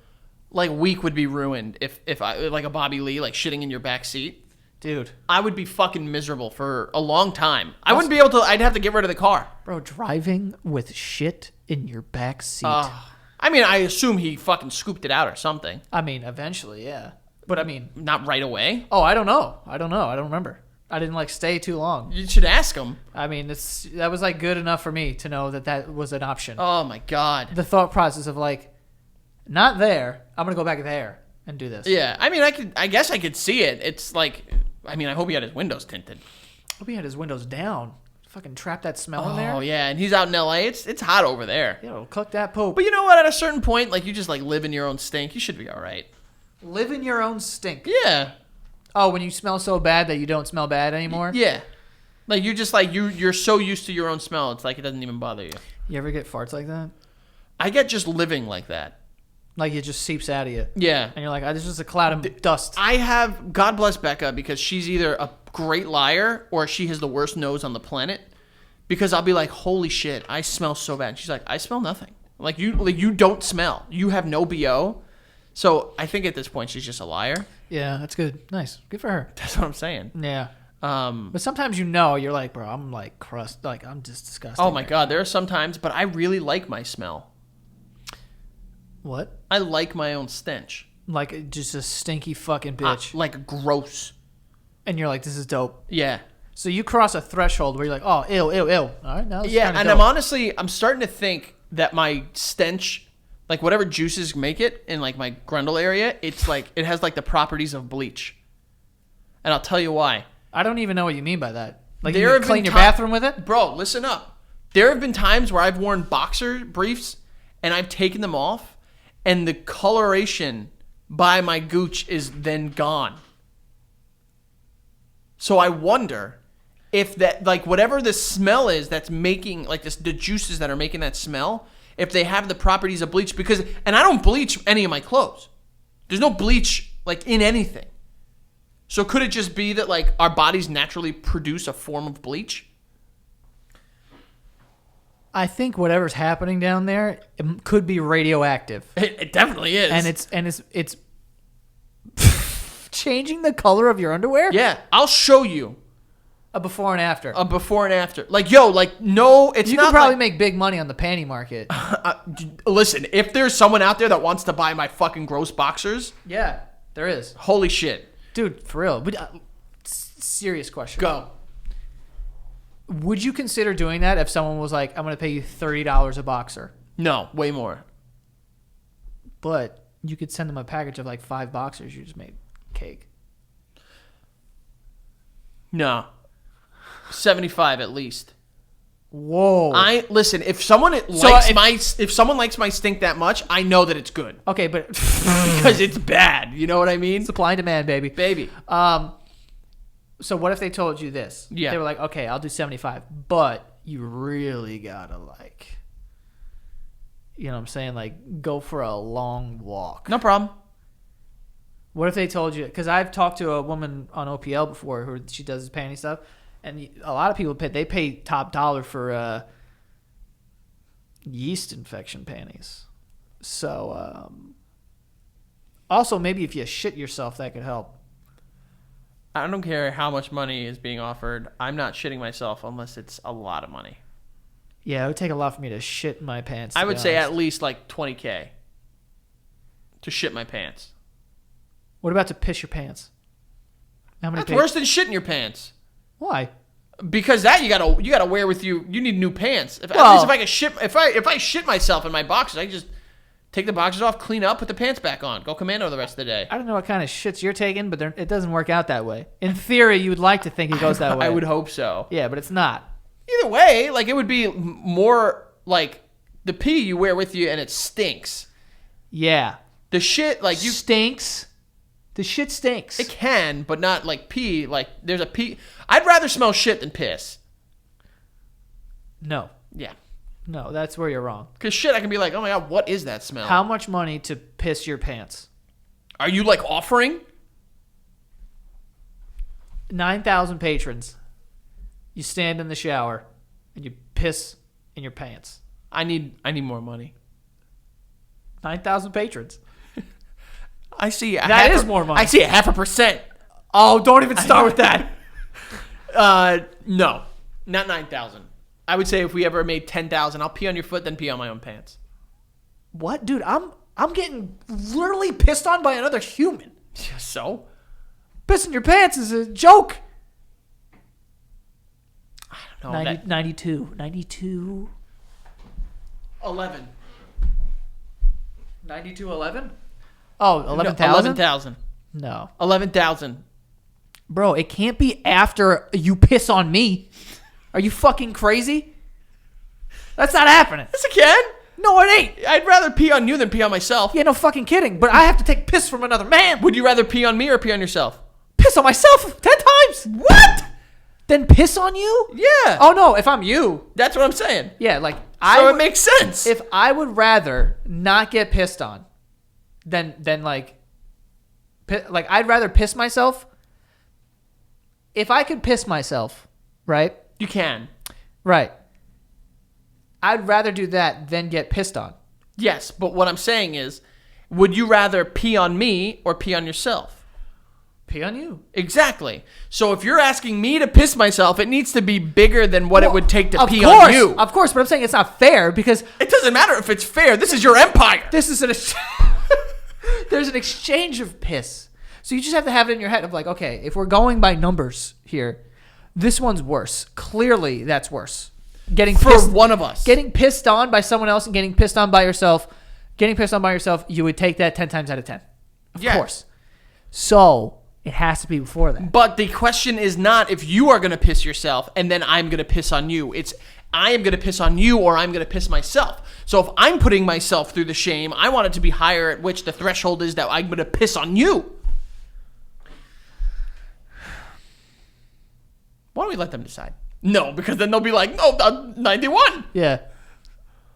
week would be ruined if I like a Bobby Lee shitting in your back seat? Dude, I would be fucking miserable for a long time. I wouldn't be able to. I'd have to get rid of the car. bro, driving with shit in your back seat. I mean, I assume he fucking scooped it out or something. I mean, eventually, yeah. But I mean, Not right away. I don't know. I don't remember. I didn't stay too long. You should ask him. I mean, that was good enough for me to know that was an option. Oh my god. The thought process of not there. I'm gonna go back there and do this. Yeah, I mean, I guess I could see it. It's I mean, I hope he had his windows tinted. Hope he had his windows down. Fucking trap that smell in there. Oh yeah, and he's out in L.A. It's hot over there. It'll cook that poop. But you know what? At a certain point, you just live in your own stink. You should be all right. Live in your own stink. Yeah. Oh, when you smell so bad that you don't smell bad anymore? Yeah. You're just you're so used to your own smell. It's it doesn't even bother you. You ever get farts like that? I get just living like that. It just seeps out of you. Yeah. And you're like, this is just a cloud of dust. I have, God bless Becca, because she's either a great liar or she has the worst nose on the planet. Because I'll be like, holy shit, I smell so bad. And she's like, I smell nothing. You don't smell. You have no BO. So I think at this point she's just a liar. Yeah, that's good. Nice. Good for her. That's what I'm saying. Yeah. But sometimes you're like, bro, I'm crust. I'm just disgusting. Oh my God, there are some times, but I really like my smell. What? I like my own stench. Just a stinky fucking bitch. Gross. And you're like, this is dope. Yeah. So you cross a threshold where you're like, oh, ew. All right, now this is yeah, kinda and dope. I'm starting to think that my stench, whatever juices make it in my grundle area, it's it has the properties of bleach. And I'll tell you why. I don't even know what you mean by that. There you clean your bathroom with it? Bro, listen up. There have been times where I've worn boxer briefs and I've taken them off and the coloration by my gooch is then gone. So I wonder if that, whatever the smell is that's making, the juices that are making that smell, if they have the properties of bleach. And I don't bleach any of my clothes. There's no bleach, in anything. So could it just be that like our bodies naturally produce a form of bleach? I think whatever's happening down there could be radioactive. It definitely is. And it's changing the color of your underwear? Yeah, I'll show you A before and after. a before and after. Like, yo, like, no, it's You not could probably like, make big money on the panty market. listen, if there's someone out there that wants to buy my fucking gross boxers, Yeah, there is. holy shit. Dude, for real. Serious question. Go. Would you consider doing that if someone was like, I'm going to pay you $30 a boxer? No, way more. But you could send them a package of like 5 boxers you just made cake. No. 75 at least. Whoa. Listen, if someone if someone likes my stink that much, I know that it's good. Okay, but Because it's bad. You know what I mean? supply and demand, baby. Baby. So what if they told you this? Yeah. They were like, okay, I'll do 75, but you really gotta like, you know what I'm saying? Like, go for a long walk. No problem. What if they told you? Because I've talked to a woman on OPL before who she does panty stuff, and a lot of people pay top dollar for yeast infection panties. So also maybe if you shit yourself, that could help. I don't care how much money is being offered. I'm not shitting myself unless it's a lot of money. Yeah, it would take a lot for me to shit my pants. I to would be say honest. at least like $20K to shit my pants. What about to piss your pants? How many? That's worse than shitting your pants. Why? Because that you gotta wear with you. You need new pants. At Well- least if I can shit, if I shit myself in my boxers, I can just take the boxers off, clean up, put the pants back on, go commando the rest of the day. I don't know what kind of shits you're taking, but it doesn't work out that way. In theory, you would like to think it goes that way. I would hope so. Yeah, but it's not. Either way, like it would be more like the pee you wear with you and it stinks. Yeah. The shit like you Stinks. The shit stinks. it can, but not like pee. Like there's a pee. I'd rather smell shit than piss. No. Yeah. No, that's where you're wrong. Because shit, I can be like, oh my god, what is that smell? How much money to piss your pants? Are you like offering? 9,000 patrons. You stand in the shower and you piss in your pants. I need more money. 9,000 patrons. I see. That is more money. I see 0.5%. Oh, don't even start with that. No, not 9,000. I would say if we ever made 10,000, I'll pee on your foot, then pee on my own pants. What, dude? I'm getting literally pissed on by another human. So? Pissing your pants is a joke. No, 92. 92. 11. 92.11? Oh, 11,000? 11,000. No. 11,000. Bro, it can't be after you piss on me. Are you fucking crazy? That's not happening. Yes, it can. No, it ain't. I'd rather pee on you than pee on myself. Yeah, no fucking kidding. But I have to take piss from another man. Would you rather pee on me or pee on yourself? Piss on myself 10 times. What? Then piss on you? Yeah. Oh, no, if I'm you. That's what I'm saying. Yeah, like, So it makes sense. If I would rather not get pissed on than like I'd rather piss myself. If I could piss myself, right? You can. Right. I'd rather do that than get pissed on. Yes, but what I'm saying is, would you rather pee on me or pee on yourself? Pee on you. Exactly. So if you're asking me to piss myself, it needs to be bigger than what it would take to pee course, on you. Of course, but I'm saying it's not fair because It doesn't matter if it's fair. This is your empire. this is there's an exchange of piss. So you just have to have it in your head of like, okay, if we're going by numbers here, this one's worse. Clearly, that's worse. Getting For pissed, one of us. getting pissed on by someone else and getting pissed on by yourself. Getting pissed on by yourself, you would take that 10 times out of 10. Of Yeah. course. So it has to be before that. But the question is not if you are going to piss yourself and then I'm going to piss on you. It's I am going to piss on you or I'm going to piss myself. So if I'm putting myself through the shame, I want it to be higher at which the threshold is that I'm going to piss on you. Why don't we let them decide? No, because then they'll be like, no, 91. Yeah.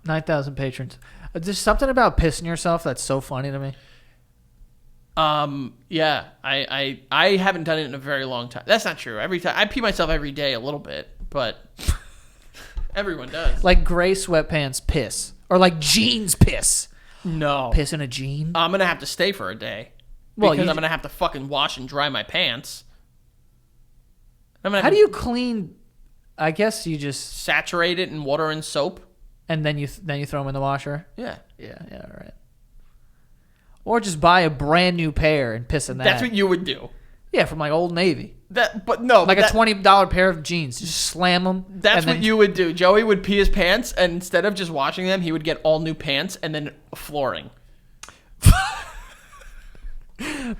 9,000 patrons. There's something about pissing yourself that's so funny to me. Yeah, I haven't done it in a very long time. That's not true. Every time I pee myself every day a little bit, but everyone does. Like gray sweatpants piss. Or like jeans piss. No. Piss in a jean? I'm going to have to stay for a day. Well, Because I'm going to have to fucking wash and dry my pants. How do you clean? I guess you just... saturate it in water and soap? And then you throw them in the washer? Yeah. Yeah, all right. Or just buy a brand new pair and piss in that. That's what you would do. Yeah, from like Old Navy. Like a $20 pair of jeans. Just slam them. That's what you would do. Joey would pee his pants, and instead of just washing them, he would get all new pants and then flooring.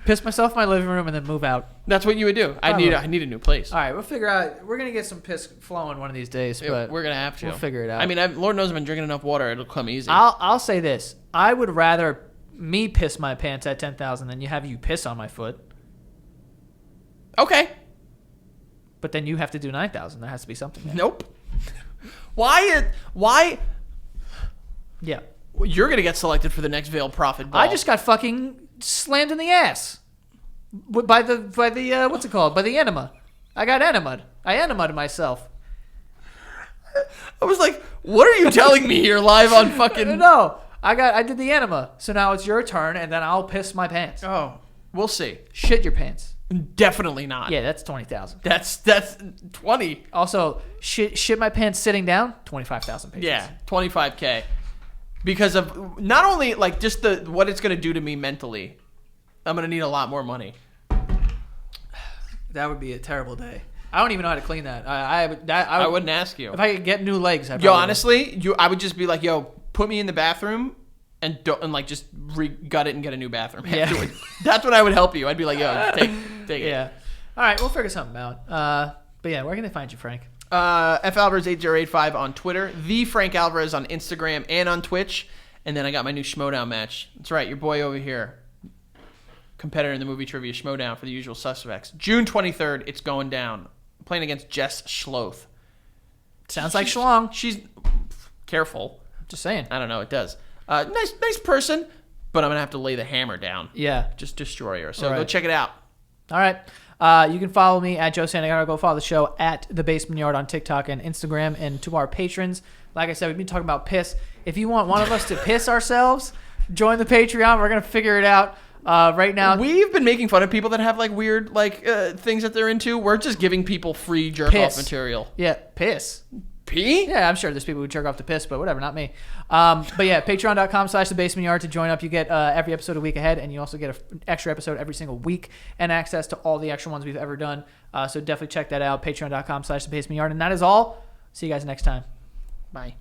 Piss myself in my living room and then move out. That's what you would do. I need a new place. All right, we'll figure out. We're gonna get some piss flowing one of these days, but we're gonna have to. We'll figure it out. I mean, Lord knows I've been drinking enough water; it'll come easy. I'll say this: I would rather me piss my pants at 10,000 than you have you piss on my foot. Okay. But then you have to do 9,000. There has to be something there. Nope. Why? Yeah. You're gonna get selected for the next Veiled Prophet Ball. I just got fucking slammed in the ass by the what's it called? By the enema. I got enemaed. I enemaed myself. I was like, what are you telling me here live on fucking? No, I did the enema. So now it's your turn, and then I'll piss my pants. Oh, we'll see. Shit your pants. Definitely not. Yeah, that's 20,000. That's 20. Also, shit my pants sitting down. 25,000 pages. Yeah, 25K. Because of not only like just what it's gonna do to me mentally, I'm gonna need a lot more money. That would be a terrible day. I don't even know how to clean that. I wouldn't ask you. If I could get new legs, I'd honestly, I would just be like, put me in the bathroom and like just gut it and get a new bathroom. Yeah. That's what I would help you. I'd be like, take it. Yeah. All right, we'll figure something out. But yeah, where can they find you, Frank? F Alvarez 8085 on Twitter, the Frank Alvarez on Instagram and on Twitch, and then I got my new Schmodown match. That's right, your boy over here, competitor in the movie trivia Schmodown for the Usual Suspects. June 23rd, it's going down. I'm playing against Jess Schloth. Sounds like Schlong. She's careful. Just saying. I don't know. It does. Nice person, but I'm gonna have to lay the hammer down. Yeah. Just destroy her. So right. Go check it out. All right. You can follow me at Joe Santagaro. Go follow the show at The Basement Yard on TikTok and Instagram. And to our patrons, like I said, we've been talking about piss. If you want one of us to piss ourselves, join the Patreon. We're going to figure it out right now. We've been making fun of people that have like weird things that they're into. We're just giving people free jerk-off material. Yeah, piss. Pee? Yeah, I'm sure there's people who jerk off to piss, but whatever, not me. But yeah, patreon.com/thebasementyard to join up. You get every episode a week ahead, and you also get an extra episode every single week and access to all the extra ones we've ever done. So definitely check that out, patreon.com/thebasementyard. And that is all. See you guys next time. Bye.